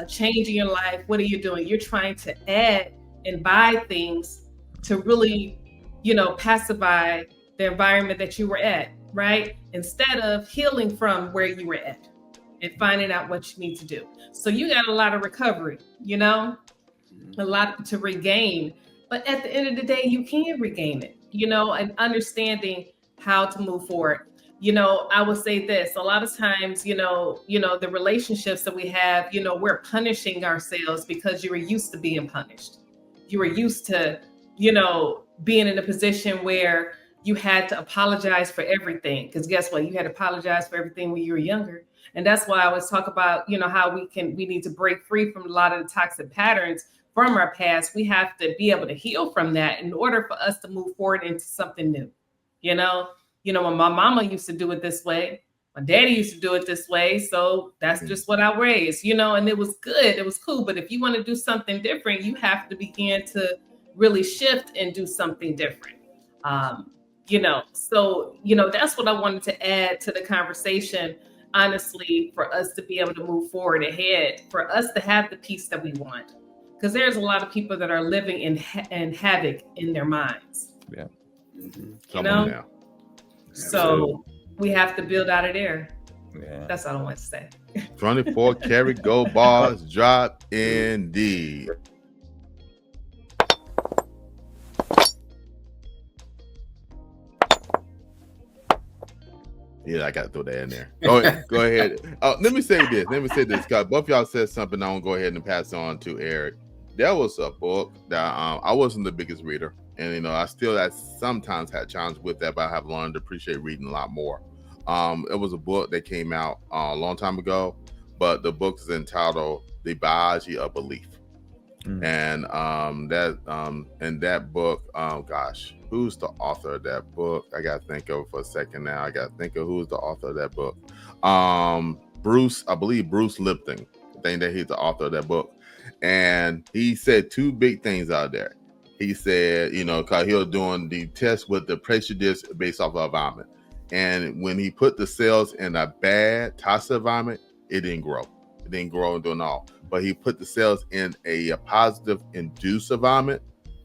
change in your life? What are you doing? You're trying to add and buy things to really, you know, pacify the environment that you were at, right? Instead of healing from where you were at and finding out what you need to do. So you got a lot of recovery, you know, a lot to regain. But at the end of the day, you can regain it, you know, and understanding how to move forward. You know, I would say this, a lot of times, you know, the relationships that we have, you know, we're punishing ourselves because you were used to being punished. You were used to, you know, being in a position where you had to apologize for everything. Because guess what? You had to apologize for everything when you were younger. And that's why I always talk about, you know, how we need to break free from a lot of the toxic patterns from our past. We have to be able to heal from that in order for us to move forward into something new. You know, when my mama used to do it this way, my daddy used to do it this way. So that's just what I raised, you know, and it was good. It was cool. But if you want to do something different, you have to begin to really shift and do something different. You know, so, you know, that's what I wanted to add to the conversation, honestly, for us to be able to move forward ahead, for us to have the peace that we want. Because there's a lot of people that are living in havoc in their minds. Yeah. You know? So we have to build out of there. Yeah. That's all I want to say. 24 Karat Gold Bars drop indeed. Yeah, I got to throw that in there. Go ahead. Let me say this, because both y'all said something. I want to go ahead and pass it on to Eric. There was a book that I wasn't the biggest reader, and you know, I sometimes had challenges with that, but I have learned to appreciate reading a lot more. It was a book that came out a long time ago, but the book is entitled "The Biology of Belief," and that book, gosh, who's the author of that book? I gotta think of it for a second now. I gotta think of who's the author of that book. I believe Bruce Lipton. I think that he's the author of that book. And he said two big things out there. He said, you know, because he was doing the test with the pressure disk based off of environment. And when he put the cells in a bad toxic environment, it didn't grow. It didn't grow and do all. But he put the cells in a positive induced environment,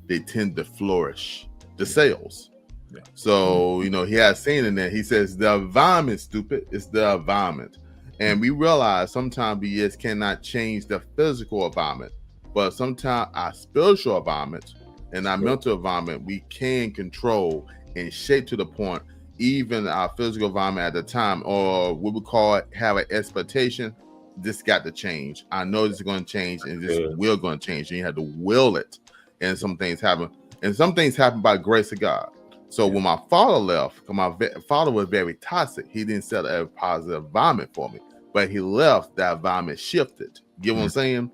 they tend to flourish, the cells. Yeah. So, you know, he had seen in there, he says, the environment, stupid, it's the environment. And we realize sometimes we just cannot change the physical environment, but sometimes our spiritual environment and our mental environment, we can control and shape to the point, even our physical environment at the time, or what we call it, have an expectation. This got to change. I know this is going to change, and this will going to change. And you have to will it. And some things happen. And some things happen by the grace of God. So when my father left, because my father was very toxic, he didn't set a positive environment for me. But he left, that environment shifted. You know what I'm saying?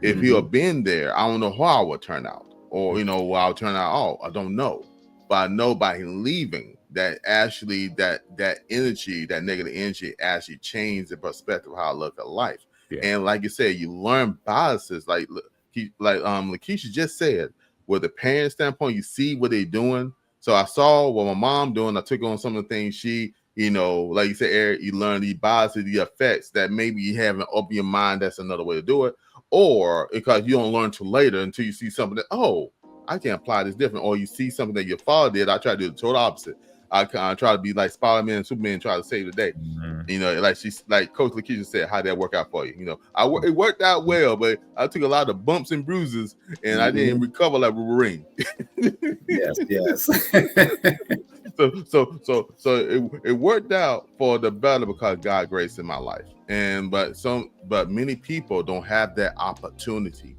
If he had been there, I don't know how I would turn out. Or, you know, I would turn out, I don't know. But I know by him leaving, that actually that energy, that negative energy actually changed the perspective of how I look at life. Yeah. And like you said, you learn biases. Like Lekeisha just said, with the parent standpoint, you see what they're doing. So I saw what my mom doing. I took on some of the things she, you know, like you said, Eric, you learn the biases, the effects that maybe you haven't opened your mind. That's another way to do it. Or because you don't learn till later until you see something that, oh, I can apply this different. Or you see something that your father did. I try to do the total opposite. I try to be like Spider-Man and Superman, try to save the day. You know, like Coach Lekeisha said, how did that work out for you? You know, it worked out well, but I took a lot of bumps and bruises, and I didn't recover like Wolverine. Yes. So it worked out for the better because God graced in my life. But many people don't have that opportunity,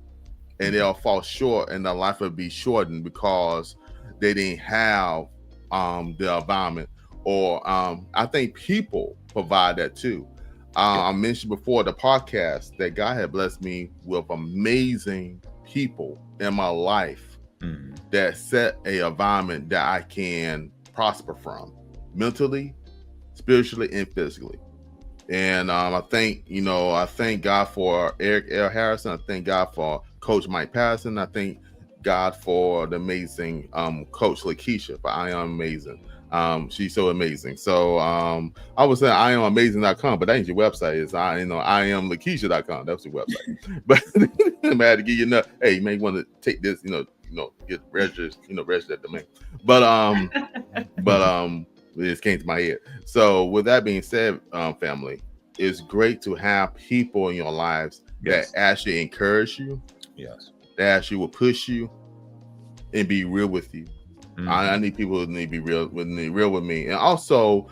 and they'll fall short, and their life will be shortened because they didn't have the environment, or I think people provide that too. I mentioned before the podcast that God had blessed me with amazing people in my life that set a environment that I can prosper from mentally, spiritually, and physically. And I thank God for Eric L. Harrison. I thank God for Coach Mike Patterson. I thank God for the amazing Coach Lekeisha, for I Am Amazing. She's so amazing. So I was saying IamAmazing.com, but that ain't your website. It's IamLakeisha.com. That's your website. But I had to give you enough. Hey, you may want to take this, get registered, register that domain. But it just came to my head. So with that being said, family, it's great to have people in your lives that actually encourage you. Yes. That actually will push you and be real with you. Mm-hmm. I need people who need to be real with me, and also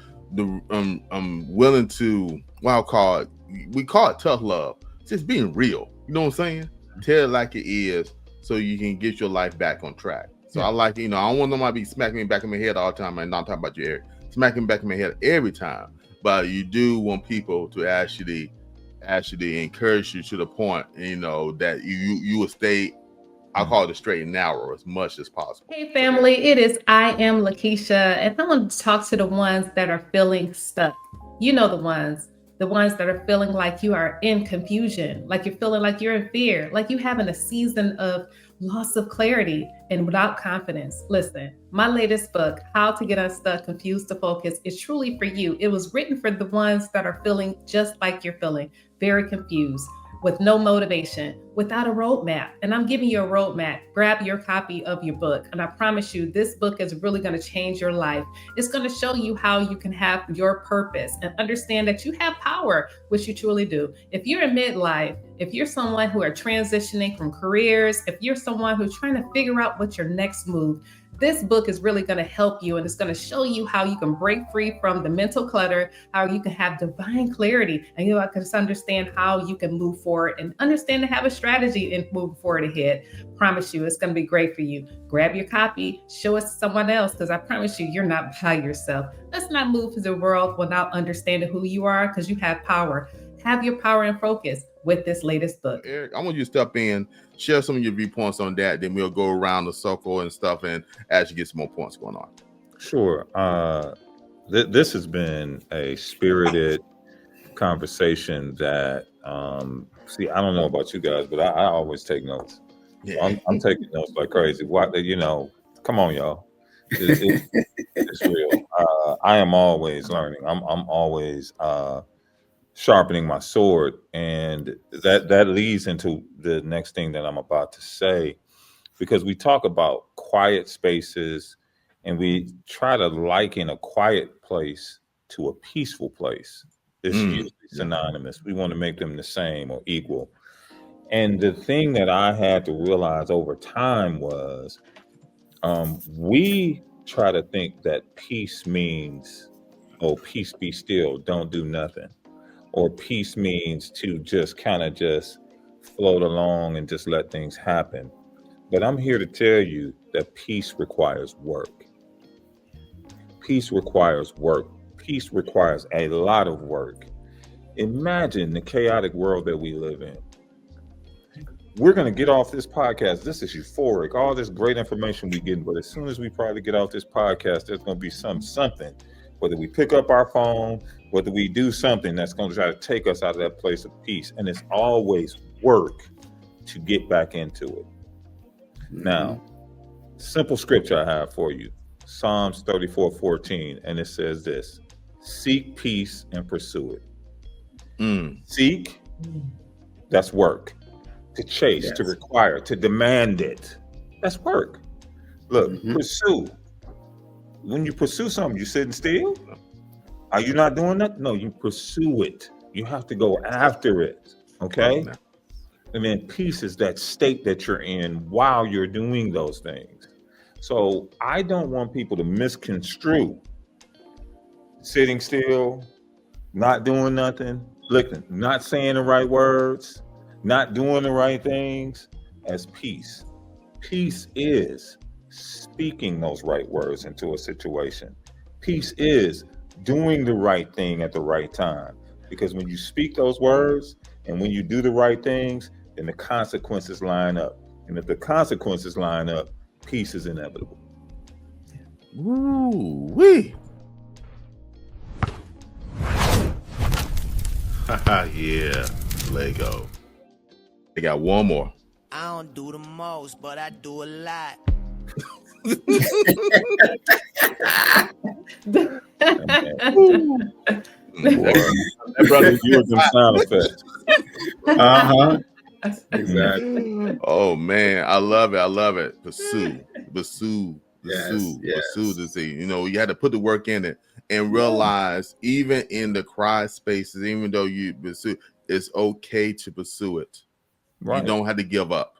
I'm willing to we call it tough love. Just being real. You know what I'm saying? Mm-hmm. Tell it like it is, so you can get your life back on track. So I like, I don't want nobody to be smacking me back in my head all the time. I'm not talking about you, Eric. Smacking me back in my head every time, but you do want people to actually encourage you to the point, that you will stay. I'll call it a straight and narrow as much as possible. Hey, family, it is I Am Lekeisha, and I want to talk to the ones that are feeling stuck. You know, the ones that are feeling like you are in confusion, like you're feeling like you're in fear, like you having a season of loss of clarity and without confidence. Listen, my latest book, How to Get Unstuck, Confused to Focus, is truly for you. It was written for the ones that are feeling just like you're feeling, very confused, with no motivation, without a roadmap. And I'm giving you a roadmap. Grab your copy of your book. And I promise you, this book is really going to change your life. It's going to show you how you can have your purpose and understand that you have power, which you truly do. If you're in midlife, if you're someone who are transitioning from careers, if you're someone who's trying to figure out what's your next move, this book is really going to help you, and it's going to show you how you can break free from the mental clutter, how you can have divine clarity, and you can understand how you can move forward and understand and have a strategy and move forward ahead. Promise you, it's going to be great for you. Grab your copy, show it to someone else, because I promise you, you're not by yourself. Let's not move through the world without understanding who you are, because you have power. Have your power and focus with this latest book. Eric, I want you to step in, share some of your viewpoints on that. Then we'll go around the circle and stuff and actually get some more points going on. Sure. This has been a spirited conversation that, I don't know about you guys, but I always take notes. Yeah. I'm taking notes like crazy. Come on, y'all. It's real. I am always learning. I'm always sharpening my sword, and that leads into the next thing that I'm about to say, because we talk about quiet spaces and we try to liken a quiet place to a peaceful place. It's usually synonymous. We want to make them the same or equal. And the thing that I had to realize over time was we try to think that peace means, peace be still, don't do nothing. Or peace means to just kind of just float along and just let things happen. But I'm here to tell you that peace requires work. Peace requires work. Peace requires a lot of work. Imagine the chaotic world that we live in. We're going to get off this podcast. This is euphoric. All this great information we getting. But as soon as we probably get off this podcast, there's going to be something. Whether we pick up our phone, whether we do something that's going to try to take us out of that place of peace. And it's always work to get back into it. Mm-hmm. Now, simple scripture I have for you. Psalms 34:14. And it says this: seek peace and pursue it. Seek, that's work. To chase, yes. To require, to demand it. That's work. Look, pursue. When you pursue something, you sitting still? Are you not doing that? No, you pursue it. You have to go after it. Okay? And then peace is that state that you're in while you're doing those things. So I don't want people to misconstrue sitting still, not doing nothing, looking, not saying the right words, not doing the right things as peace. Peace is speaking those right words into a situation. Peace is doing the right thing at the right time. Because when you speak those words and when you do the right things, then the consequences line up. And if the consequences line up, peace is inevitable. Woo-wee. Yeah, Lego. I got one more. I don't do the most, but I do a lot. That brother using sound effects. Exactly. Oh man, I love it. Pursue Yes, to see. You know, you had to put the work in it and realize, even in the cry spaces, even though you pursue, it's okay to pursue it. Right. You don't have to give up.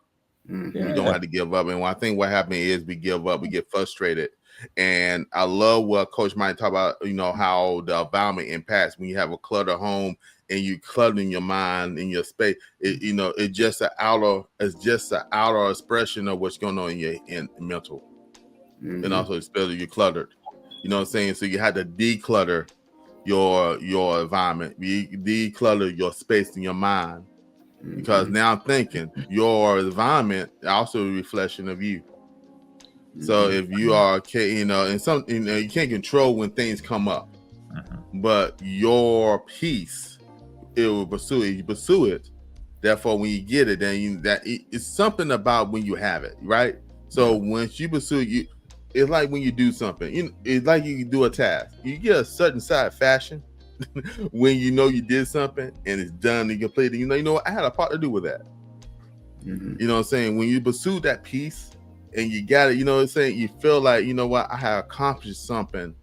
Mhm. You don't have to give up. And I think what happens is we give up, we get frustrated. And I love what Coach Mike talked about, you know, how the environment impacts when you have a cluttered home and you cluttering your mind in your space. It, you know, it's just an outer expression of what's going on in your mental. Mhm. And also especially you're cluttered. You know what I'm saying? So you had to declutter your environment, declutter your space in your mind. Because now I'm thinking your environment also a reflection of you. So if you are, you know, and some, you know, you can't control when things come up, but your peace, it will pursue it. You pursue it. Therefore, when you get it, then it's something about when you have it, right? So once you pursue it, it's like when you do something. It's like you do a task. You get a certain satisfaction when you know you did something and it's done and completed. You know what? I had a part to do with that. You know what I'm saying? When you pursue that peace and you got it, you know what I'm saying? You feel like, you know what? I have accomplished something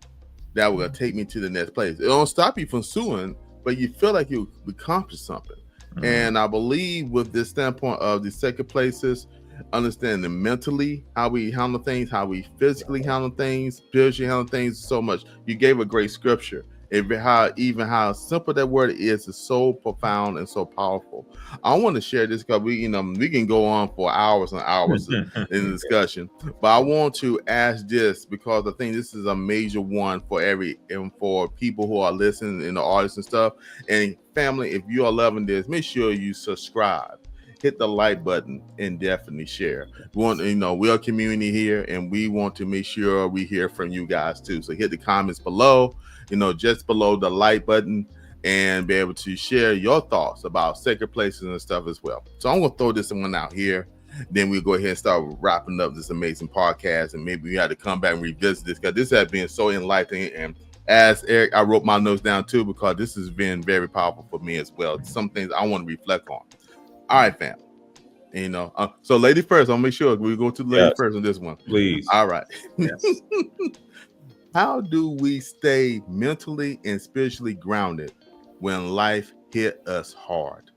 that will take me to the next place. It don't stop you from suing, but you feel like you accomplished something. And I believe with this standpoint of the second places, understanding mentally how we handle things, how we physically handle things, spiritually handle things, so much. You gave a great scripture. How simple that word is so profound and so powerful. I want to share this because we can go on for hours and hours in the discussion, but I want to ask this because I think this is a major one for people who are listening in the audience and stuff. And family, if you are loving this, make sure you subscribe, hit the like button, and definitely share. We're a community here, and we want to make sure we hear from you guys too. So hit the comments below, just below the like button, and be able to share your thoughts about sacred places and stuff as well. So I'm going to throw this one out here. Then we'll go ahead and start wrapping up this amazing podcast. And maybe we had to come back and revisit this because this has been so enlightening. And as Eric, I wrote my notes down too because this has been very powerful for me as well. Some things I want to reflect on. All right, fam. So lady first, I'll make sure we go to the lady first on this one. Please. All right. Yes. How do we stay mentally and spiritually grounded when life hit us hard?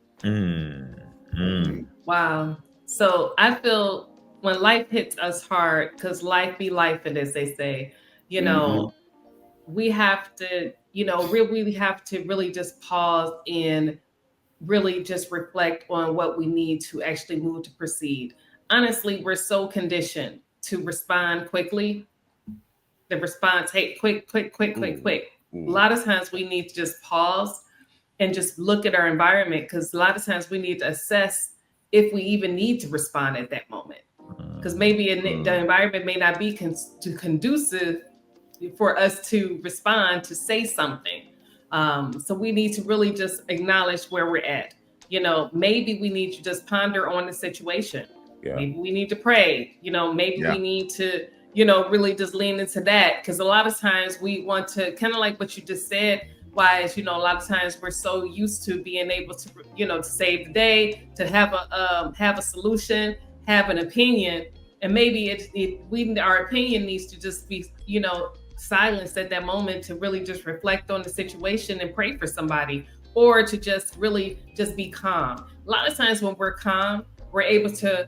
Wow. So I feel when life hits us hard, because life be life, and as they say, we have to, really have to really just pause and really just reflect on what we need to actually move to proceed. Honestly, we're so conditioned to respond quickly. The response, hey, quick. A lot of times we need to just pause and just look at our environment, because a lot of times we need to assess if we even need to respond at that moment. Because maybe the environment may not be conducive for us to respond, to say something. So we need to really just acknowledge where we're at. Maybe we need to just ponder on the situation. Yeah. Maybe we need to pray. Maybe we need to, really just lean into that. Because a lot of times we want to, kind of like what you just said, wise, a lot of times we're so used to being able to, to save the day, to have a solution, have an opinion. And maybe our opinion needs to just be, silenced at that moment to really just reflect on the situation and pray for somebody, or to just really just be calm. A lot of times when we're calm, we're able to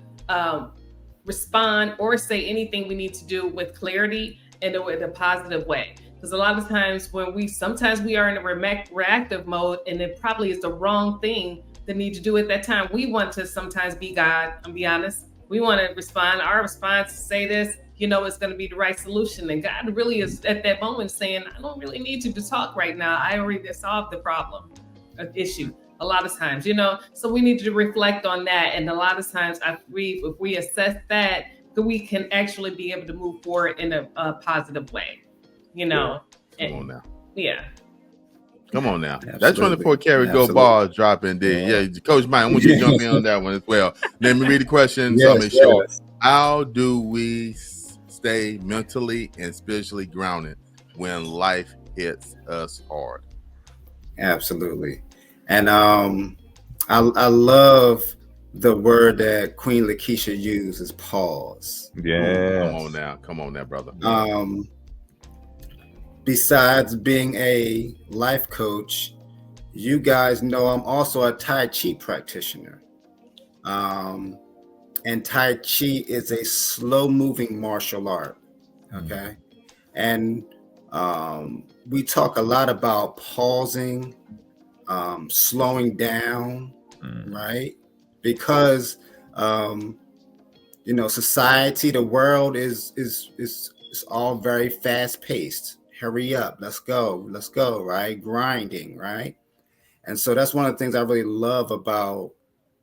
respond or say anything we need to do with clarity and in a positive way. Because a lot of times sometimes we are in a reactive mode, and it probably is the wrong thing to need to do at that time. We want to sometimes be God, and be honest. We want to respond. Our response to say this, it's going to be the right solution. And God really is at that moment saying, I don't really need you to talk right now. I already solved the problem, issue. A lot of times, so we need to reflect on that. And a lot of times if we assess that, then we can actually be able to move forward in a positive way, Come on now. Yeah. Come on now. That 24 Karat Gold Bars dropping there. Yeah. Coach Mike, I want you to jump in on that one as well. Let me read the question. So make sure. How do we stay mentally and spiritually grounded when life hits us hard? Absolutely. And I love the word that Queen Lekeisha uses, pause. Yes. Come on now, brother. Besides being a life coach, you guys know I'm also a Tai Chi practitioner. And Tai Chi is a slow moving martial art. Okay. And we talk a lot about pausing, slowing down, right? Because society, the world is all very fast paced. Hurry up, let's go, right? Grinding, right? And so that's one of the things I really love about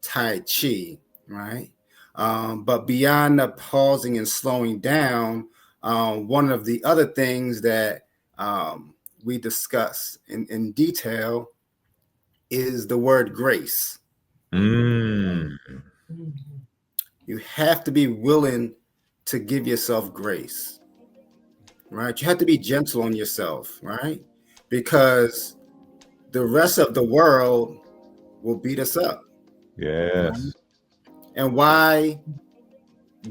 Tai Chi, right? But beyond the pausing and slowing down, one of the other things that we discuss in detail is the word grace. You have to be willing to give yourself grace, right? You have to be gentle on yourself, right? Because the rest of the world will beat us up. Yes. Right? And why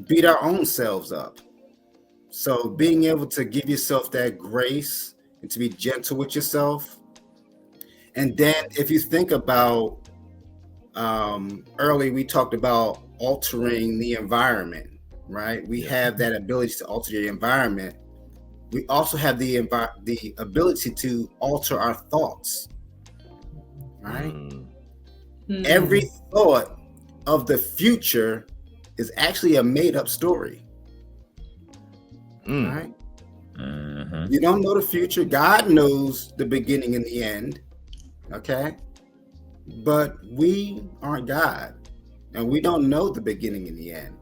beat our own selves up? So being able to give yourself that grace and to be gentle with yourself. And then if you think about early, we talked about altering the environment, right? We have that ability to alter the environment. We also have the ability to alter our thoughts, right? Every thought of the future is actually a made-up story, right? You don't know the future. God knows the beginning and the end, okay? But we aren't God, and we don't know the beginning and the end.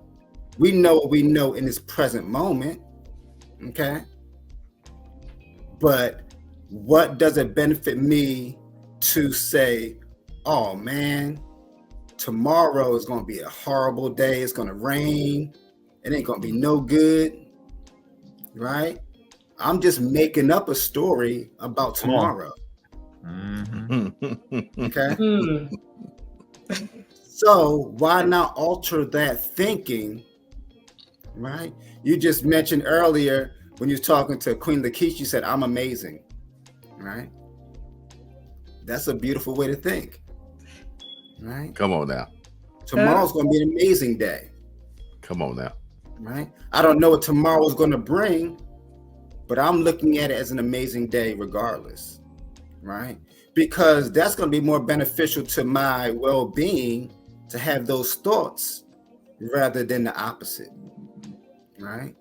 We know what we know in this present moment, okay? But what does it benefit me to say, oh man, tomorrow is going to be a horrible day. It's going to rain. It ain't going to be no good, right? I'm just making up a story about tomorrow. Okay. So why not alter that thinking, right? You just mentioned earlier when you were talking to Queen Lekeisha, you said, I'm amazing, right? That's a beautiful way to think, right? Come on now. Tomorrow's going to be an amazing day. Come on now. Right? I don't know what tomorrow's going to bring, but I'm looking at it as an amazing day regardless, right? Because that's going to be more beneficial to my well-being to have those thoughts rather than the opposite, right?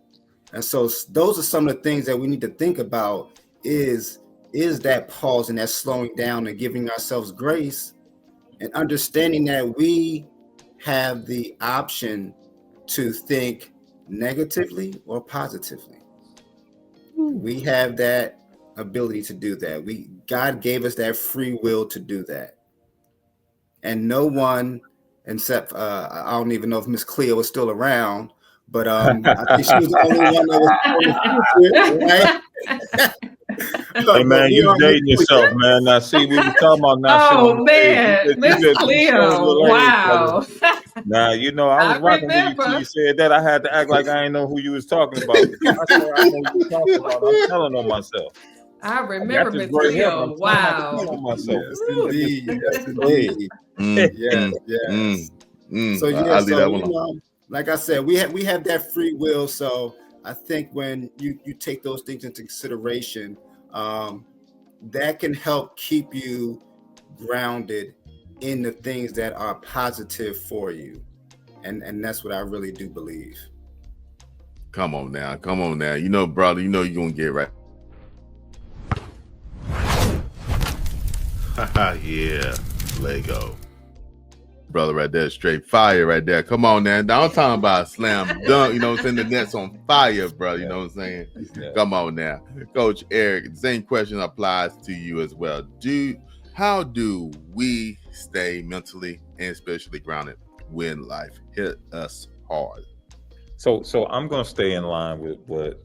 And so those are some of the things that we need to think about is that pause and that slowing down and giving ourselves grace and understanding that we have the option to think negatively or positively. We have that ability to do that. God gave us that free will to do that. And no one, except I don't even know if Miss Cleo was still around, but I think she was the only one that was right? Hey man, you dating yourself, man. Now see, we were talking about not showing. Oh man, Miss Cleo, wow. Now you know I was rocking with you till you said that. I had to act like I didn't know who you was talking about. I said I know who you talking about. I'm telling on myself. I remember Miss Cleo. Wow. On myself. Yes, indeed. Yes, indeed. Yes. So yeah, so like I said, we have that free will. So I think when you take those things into consideration, that can help keep you grounded in the things that are positive for you. And that's what I really do believe. Come on now. You know, brother, you know you're going to get right. Yeah, Lego. Brother right there, straight fire right there. Come on now. Now I'm talking about slam dunk, you know what I'm saying? The net's on fire, brother, you know what I'm saying? Yeah. Come on now. Coach Eric, the same question applies to you as well. How do we stay mentally and spiritually grounded when life hit us hard? So I'm going to stay in line with what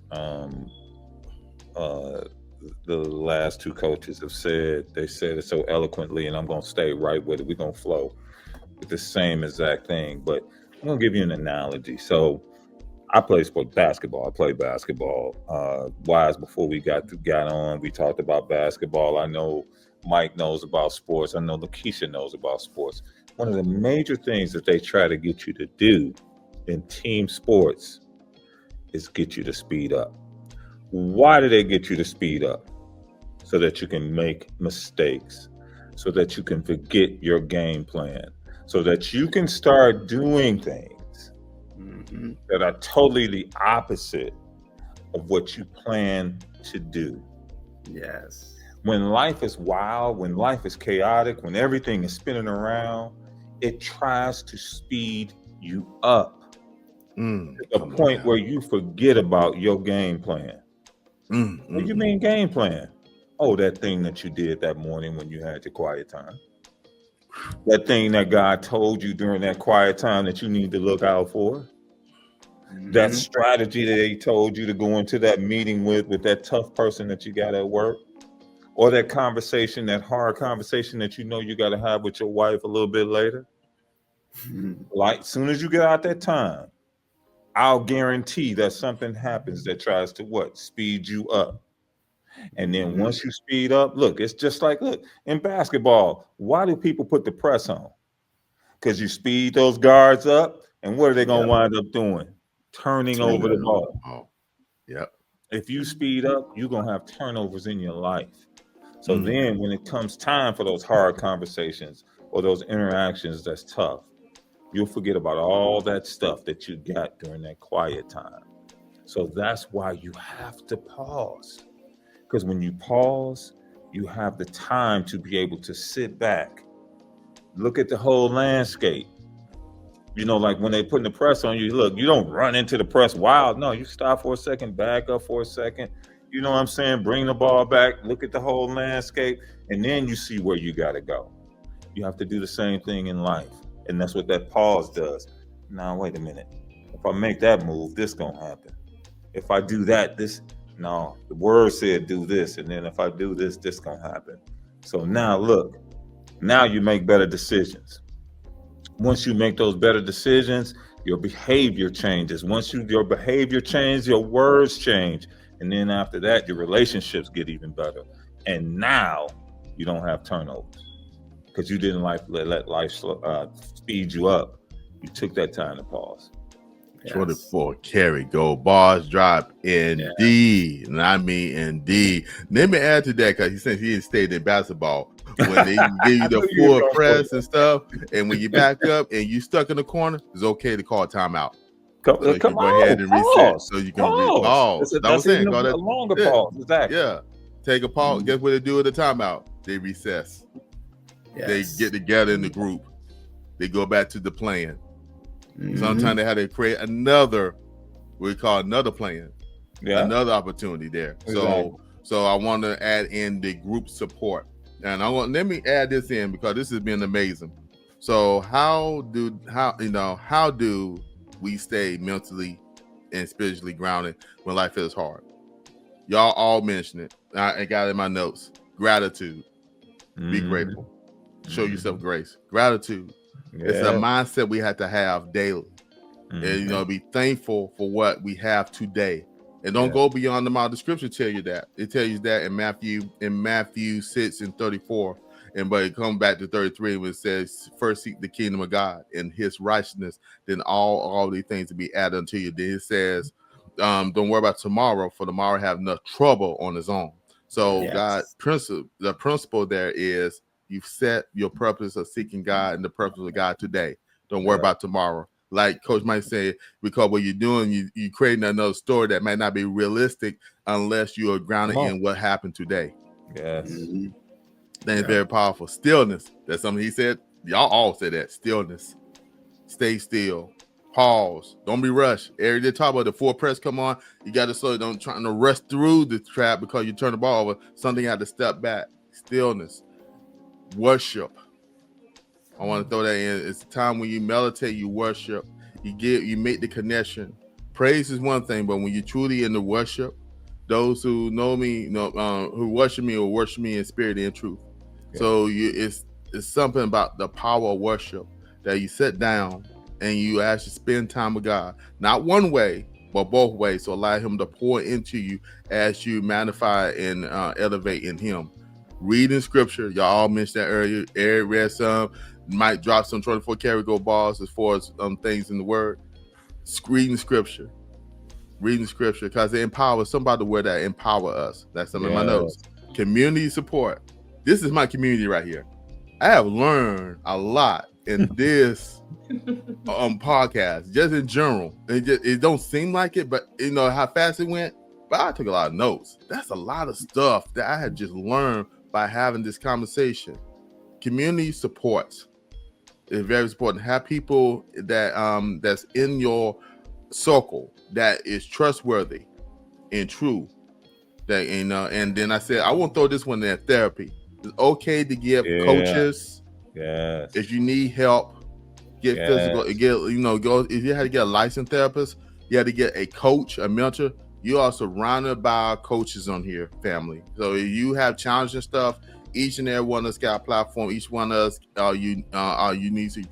the last two coaches have said. They said it so eloquently, and I'm going to stay right with it. We're going to flow with the same exact thing, but I'm going to give you an analogy. So I play basketball. I play basketball. Wise, before we got on, we talked about basketball. I know Mike knows about sports. I know Lekeisha knows about sports. One of the major things that they try to get you to do in team sports is get you to speed up. Why do they get you to speed up? So that you can make mistakes, so that you can forget your game plan, so that you can start doing things that are totally the opposite of what you plan to do. Yes. When life is wild, when life is chaotic, when everything is spinning around, it tries to speed you up to the point where you forget about your game plan. What do you mean game plan? Oh, that thing that you did that morning when you had your quiet time. That thing that God told you during that quiet time that you need to look out for. That strategy that he told you to go into that meeting with that tough person that you got at work. Or that conversation, that hard conversation that you know you got to have with your wife a little bit later. Like, soon as you get out that time, I'll guarantee that something happens that tries to what? Speed you up. And then once you speed up, look, it's just like, look, in basketball, why do people put the press on? Because you speed those guards up, and what are they going to wind up doing? Turning over the ball. Yep. If you speed up, you're going to have turnovers in your life. So then when it comes time for those hard conversations or those interactions that's tough, you'll forget about all that stuff that you got during that quiet time. So that's why you have to pause. Because when you pause, you have the time to be able to sit back, look at the whole landscape. You know, like when they putting the press on you, look, you don't run into the press wild. No, you stop for a second, back up for a second. You know what I'm saying? Bring the ball back, look at the whole landscape, and then you see where you got to go. You have to do the same thing in life. And that's what that pause does. Now, wait a minute. If I make that move, this going to happen. If I do that, no, the word said do this. And then if I do this going to happen. So now look, now you make better decisions. Once you make those better decisions, your behavior changes. Once your behavior changes, your words change. And then after that, your relationships get even better. And now you don't have turnovers because you didn't let life speed you up. You took that time to pause. 24 Karat Gold Bars drop indeed. And I mean indeed. Let me add to that because since he didn't stay in basketball, when they give you the full press and stuff, and when you back up and you stuck in the corner, it's okay to call a timeout. So you can go ahead and reset. So you can pause. That's even a longer pause. Exactly. Yeah. Take a pause. Guess what they do at the timeout? They recess. Yes. They get together in the group. They go back to the plan. Sometimes they have to create another, we call another plan, another opportunity there. Exactly. So I want to add in the group support, and let me add this in because this has been amazing. So how do we stay mentally and spiritually grounded when life is hard? Y'all all mentioned it. I got it in my notes. Gratitude. Be grateful. Show yourself grace. Gratitude. It's a mindset we have to have daily. And be thankful for what we have today. And don't go beyond the amount. The scripture tell you that. It tells you that in Matthew 6:34. But it comes back to 33 when it says, first seek the kingdom of God and his righteousness, then all these things to be added unto you. Then it says, don't worry about tomorrow, for tomorrow have enough trouble on its own. So the principle there is you've set your purpose of seeking God and the purpose of God today. Don't worry about tomorrow. Like Coach Mike said, because what you're doing, you're creating another story that might not be realistic unless you are grounded in what happened today. Yes. That's very powerful. Stillness. That's something he said. Y'all all say that. Stillness. Stay still. Pause. Don't be rushed. Eric did talk about the full press come on. You got to slow. Don't try to rush through the trap because you turn the ball over. Something had to step back. Stillness. Worship. I want to throw that in. It's a time when you meditate, you worship, you make the connection praise is one thing, but when you truly in the worship, those who know me, who worship me will worship me in spirit and truth. Yeah. So it's something about the power of worship that you sit down and you actually spend time with God, not one way, but both ways. So allow Him to pour into you as you magnify and elevate in Him. Reading scripture, y'all all mentioned that earlier. Eric read some, might drop some 24 Karat Gold Bars as far as things in the Word. Reading scripture, because they empower. Somebody the word that empower us. That's some of my notes. Community support. This is my community right here. I have learned a lot in this podcast, just in general. It don't seem like it, but you know how fast it went. But I took a lot of notes. That's a lot of stuff that I had just learned by having this conversation. Community supports is very important. Have people that that's in your circle that is trustworthy and true. That and then I said I won't throw this one in therapy. It's okay to give coaches. Yes. If you need help, get physical. Get go. If you had to get a licensed therapist, you had to get a coach, a mentor. You are surrounded by coaches on here, family. So if you have challenging stuff, each and every one of us got a platform. Each one of us are uniquely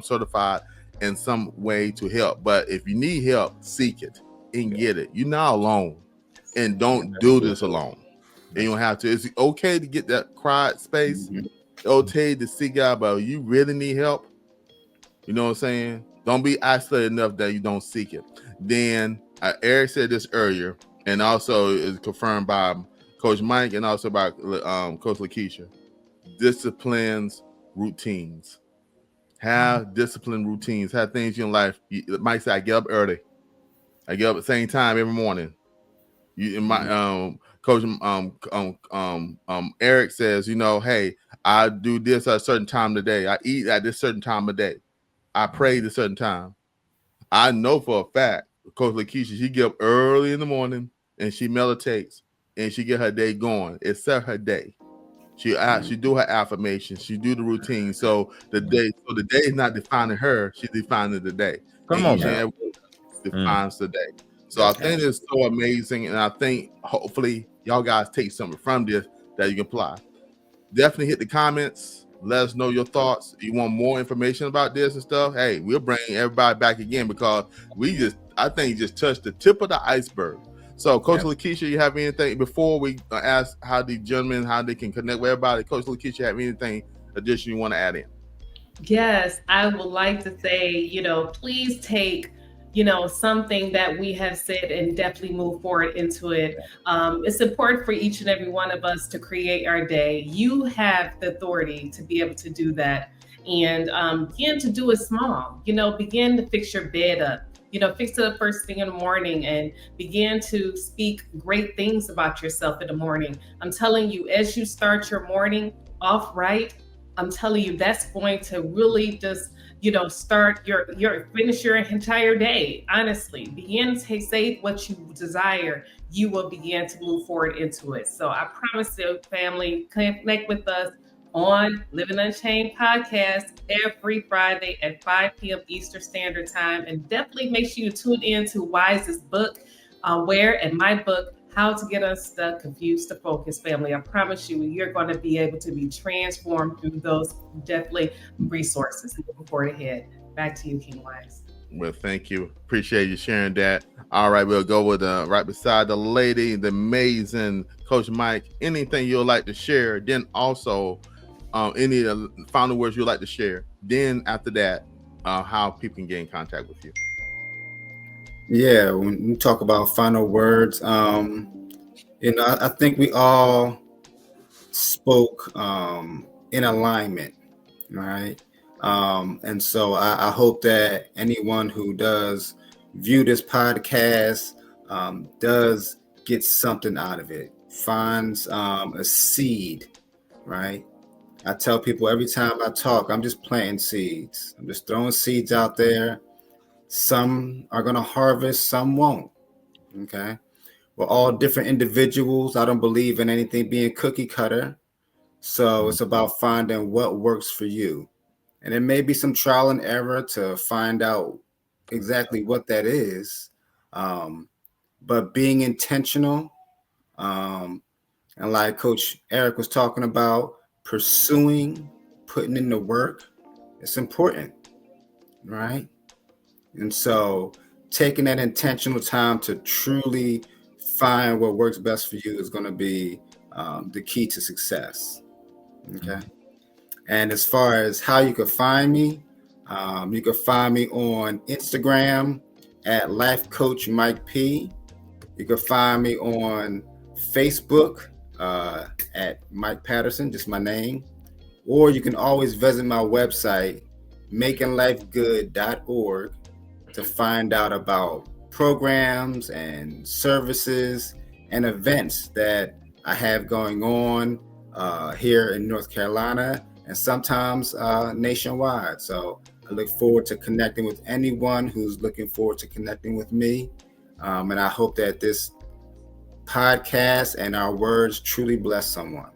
certified in some way to help. But if you need help, seek it and get it. You're not alone, and don't do this alone. And you don't have to. It's okay to get that quiet space. It's okay to seek out, but you really need help. You know what I'm saying? Don't be isolated enough that you don't seek it. Then Eric said this earlier, and also is confirmed by Coach Mike and also by Coach Lekeisha. Disciplines, routines. Have disciplined routines. Have things in your life. Mike said, I get up early. I get up at the same time every morning. Coach Eric says, hey, I do this at a certain time of the day. I eat at this certain time of day. I pray at a certain time. I know for a fact, Coach Lekeisha, she get up early in the morning and she meditates and she get her day going. It set her day. She do her affirmations. She do the routine. So the day is not defining her. She's defining the day. Come on, man. Defines the day. So I think it's so amazing, and I think hopefully y'all guys take something from this that you can apply. Definitely hit the comments. Let us know your thoughts. If you want more information about this and stuff, hey, we'll bring everybody back again because I think just touched the tip of the iceberg. So, Coach Lekeisha, you have anything before we ask how the gentlemen, how they can connect with everybody? Coach Lekeisha, have anything additional you want to add in? Yes, I would like to say, please take something that we have said and definitely move forward into it. It's important for each and every one of us to create our day. You have the authority to be able to do that, and begin to do it small. Begin to fix your bed up. Fix it up first thing in the morning and begin to speak great things about yourself in the morning. I'm telling you, as you start your morning off right, I'm telling you, that's going to really just start finish your entire day. Honestly, begin to say what you desire. You will begin to move forward into it. So I promise you, family, connect with us on Living Unchained Podcast every Friday at 5 p.m. Eastern Standard Time. And definitely make sure you tune in to Wise's book, and my book, How to Get Unstuck, Confused to Focus, family. I promise you, you're going to be able to be transformed through those definitely resources. Moving forward ahead. Back to you, King Wise. Well, thank you. Appreciate you sharing that. All right, we'll go with right beside the lady, the amazing Coach Mike. Anything you'd like to share? Then also, any final words you'd like to share? Then after that, how people can get in contact with you. Yeah, when we talk about final words, I think we all spoke in alignment, right? And so I hope that anyone who does view this podcast does get something out of it, finds a seed, right? I tell people every time I talk, I'm just planting seeds. I'm just throwing seeds out there. Some are going to harvest, some won't. Okay. We're all different individuals. I don't believe in anything being cookie cutter. So it's about finding what works for you. And it may be some trial and error to find out exactly what that is. But being intentional, and like Coach Eric was talking about, pursuing, putting in the work, it's important, right? And so taking that intentional time to truly find what works best for you is going to be the key to success. Okay. And as far as how you can find me on Instagram at Life Coach Mike P. You can find me on Facebook at Mike Patterson, just my name. Or you can always visit my website, makinglifegood.org, to find out about programs and services and events that I have going on here in North Carolina and sometimes nationwide. So I look forward to connecting with anyone who's looking forward to connecting with me. And I hope that this podcast and our words truly bless someone.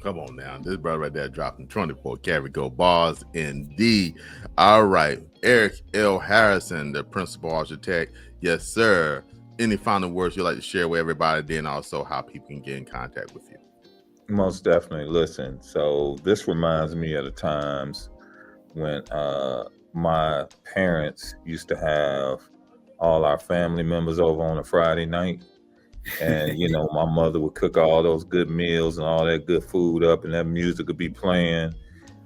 Come on now. This brother right there dropping 24 Karat Gold Bars indeed. All right. Eric L. Harrison, the principal architect. Yes, sir. Any final words you'd like to share with everybody, then also how people can get in contact with you? Most definitely. Listen, so this reminds me of the times when my parents used to have all our family members over on a Friday night. And, you know, my mother would cook all those good meals and all that good food up, and that music would be playing.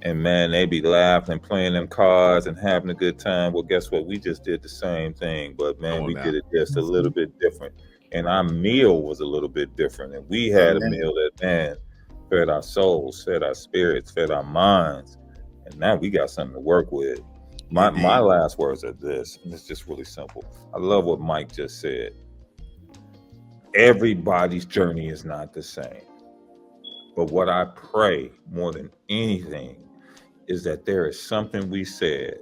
And, man, they'd be laughing and playing them cards and having a good time. Well, guess what? We just did the same thing. But, man, we did it just a little bit different. And our meal was a little bit different. And we had a meal that, man, fed our souls, fed our spirits, fed our minds. And now we got something to work with. My last words are this, and it's just really simple. I love what Mike just said. Everybody's journey is not the same. But what I pray more than anything is that there is something we said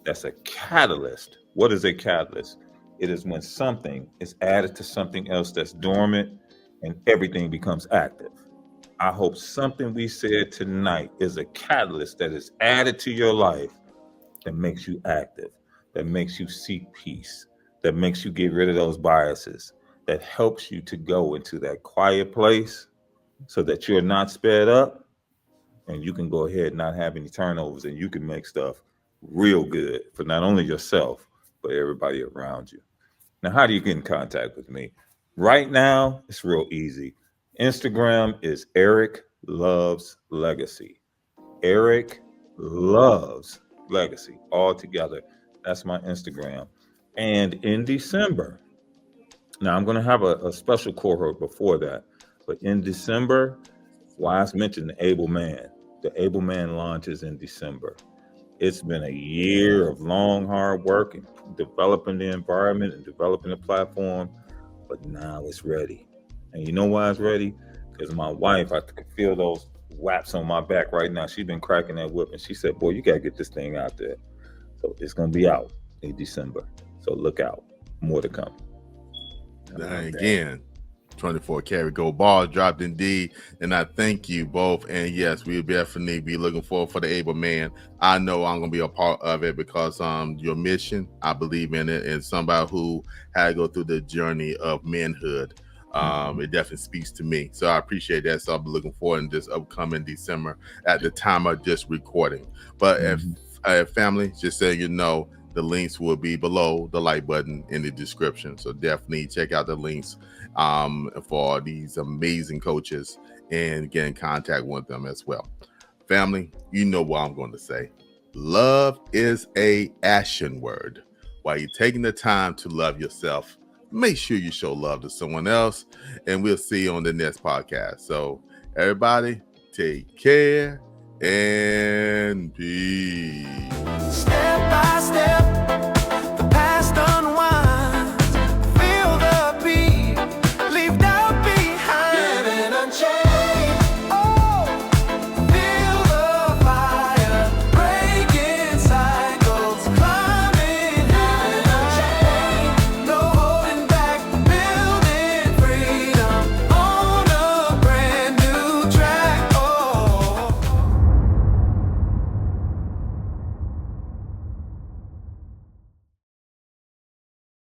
that's a catalyst. What is a catalyst? It is when something is added to something else that's dormant and everything becomes active. I hope something we said tonight is a catalyst that is added to your life that makes you active, that makes you seek peace, that makes you get rid of those biases, that helps you to go into that quiet place so that you're not sped up and you can go ahead and not have any turnovers, and you can make stuff real good for not only yourself, but everybody around you. Now, how do you get in contact with me? Right now, it's real easy. Instagram is Eric Loves Legacy. Eric Loves Legacy, all together. That's my Instagram. And in December, now I'm going to have a special cohort before that, but in December, Wise mentioned the Able Man. The Able Man launches in December. It's been a year of long, hard work and developing the environment and developing the platform, but now it's ready. And you know why it's ready? Because my wife, I can feel those whaps on my back right now. She's been cracking that whip, and she said, boy, you got to get this thing out there. So it's going to be out in December. So look out. More to come. Again, 24 Karat Gold Bars dropped indeed, and I thank you both. And yes, we'll definitely be looking forward for the Able Man. I know I'm gonna be a part of it because your mission, I believe in it, and somebody who had to go through the journey of manhood. It definitely speaks to me, so I appreciate that. So I'll be looking forward in this upcoming December at the time of just recording. But if family, just so you know, the links will be below the like button in the description. So definitely check out the links for these amazing coaches and get in contact with them as well. Family, you know what I'm going to say. Love is a action word. While you're taking the time to love yourself, make sure you show love to someone else, and we'll see you on the next podcast. So everybody, take care and peace.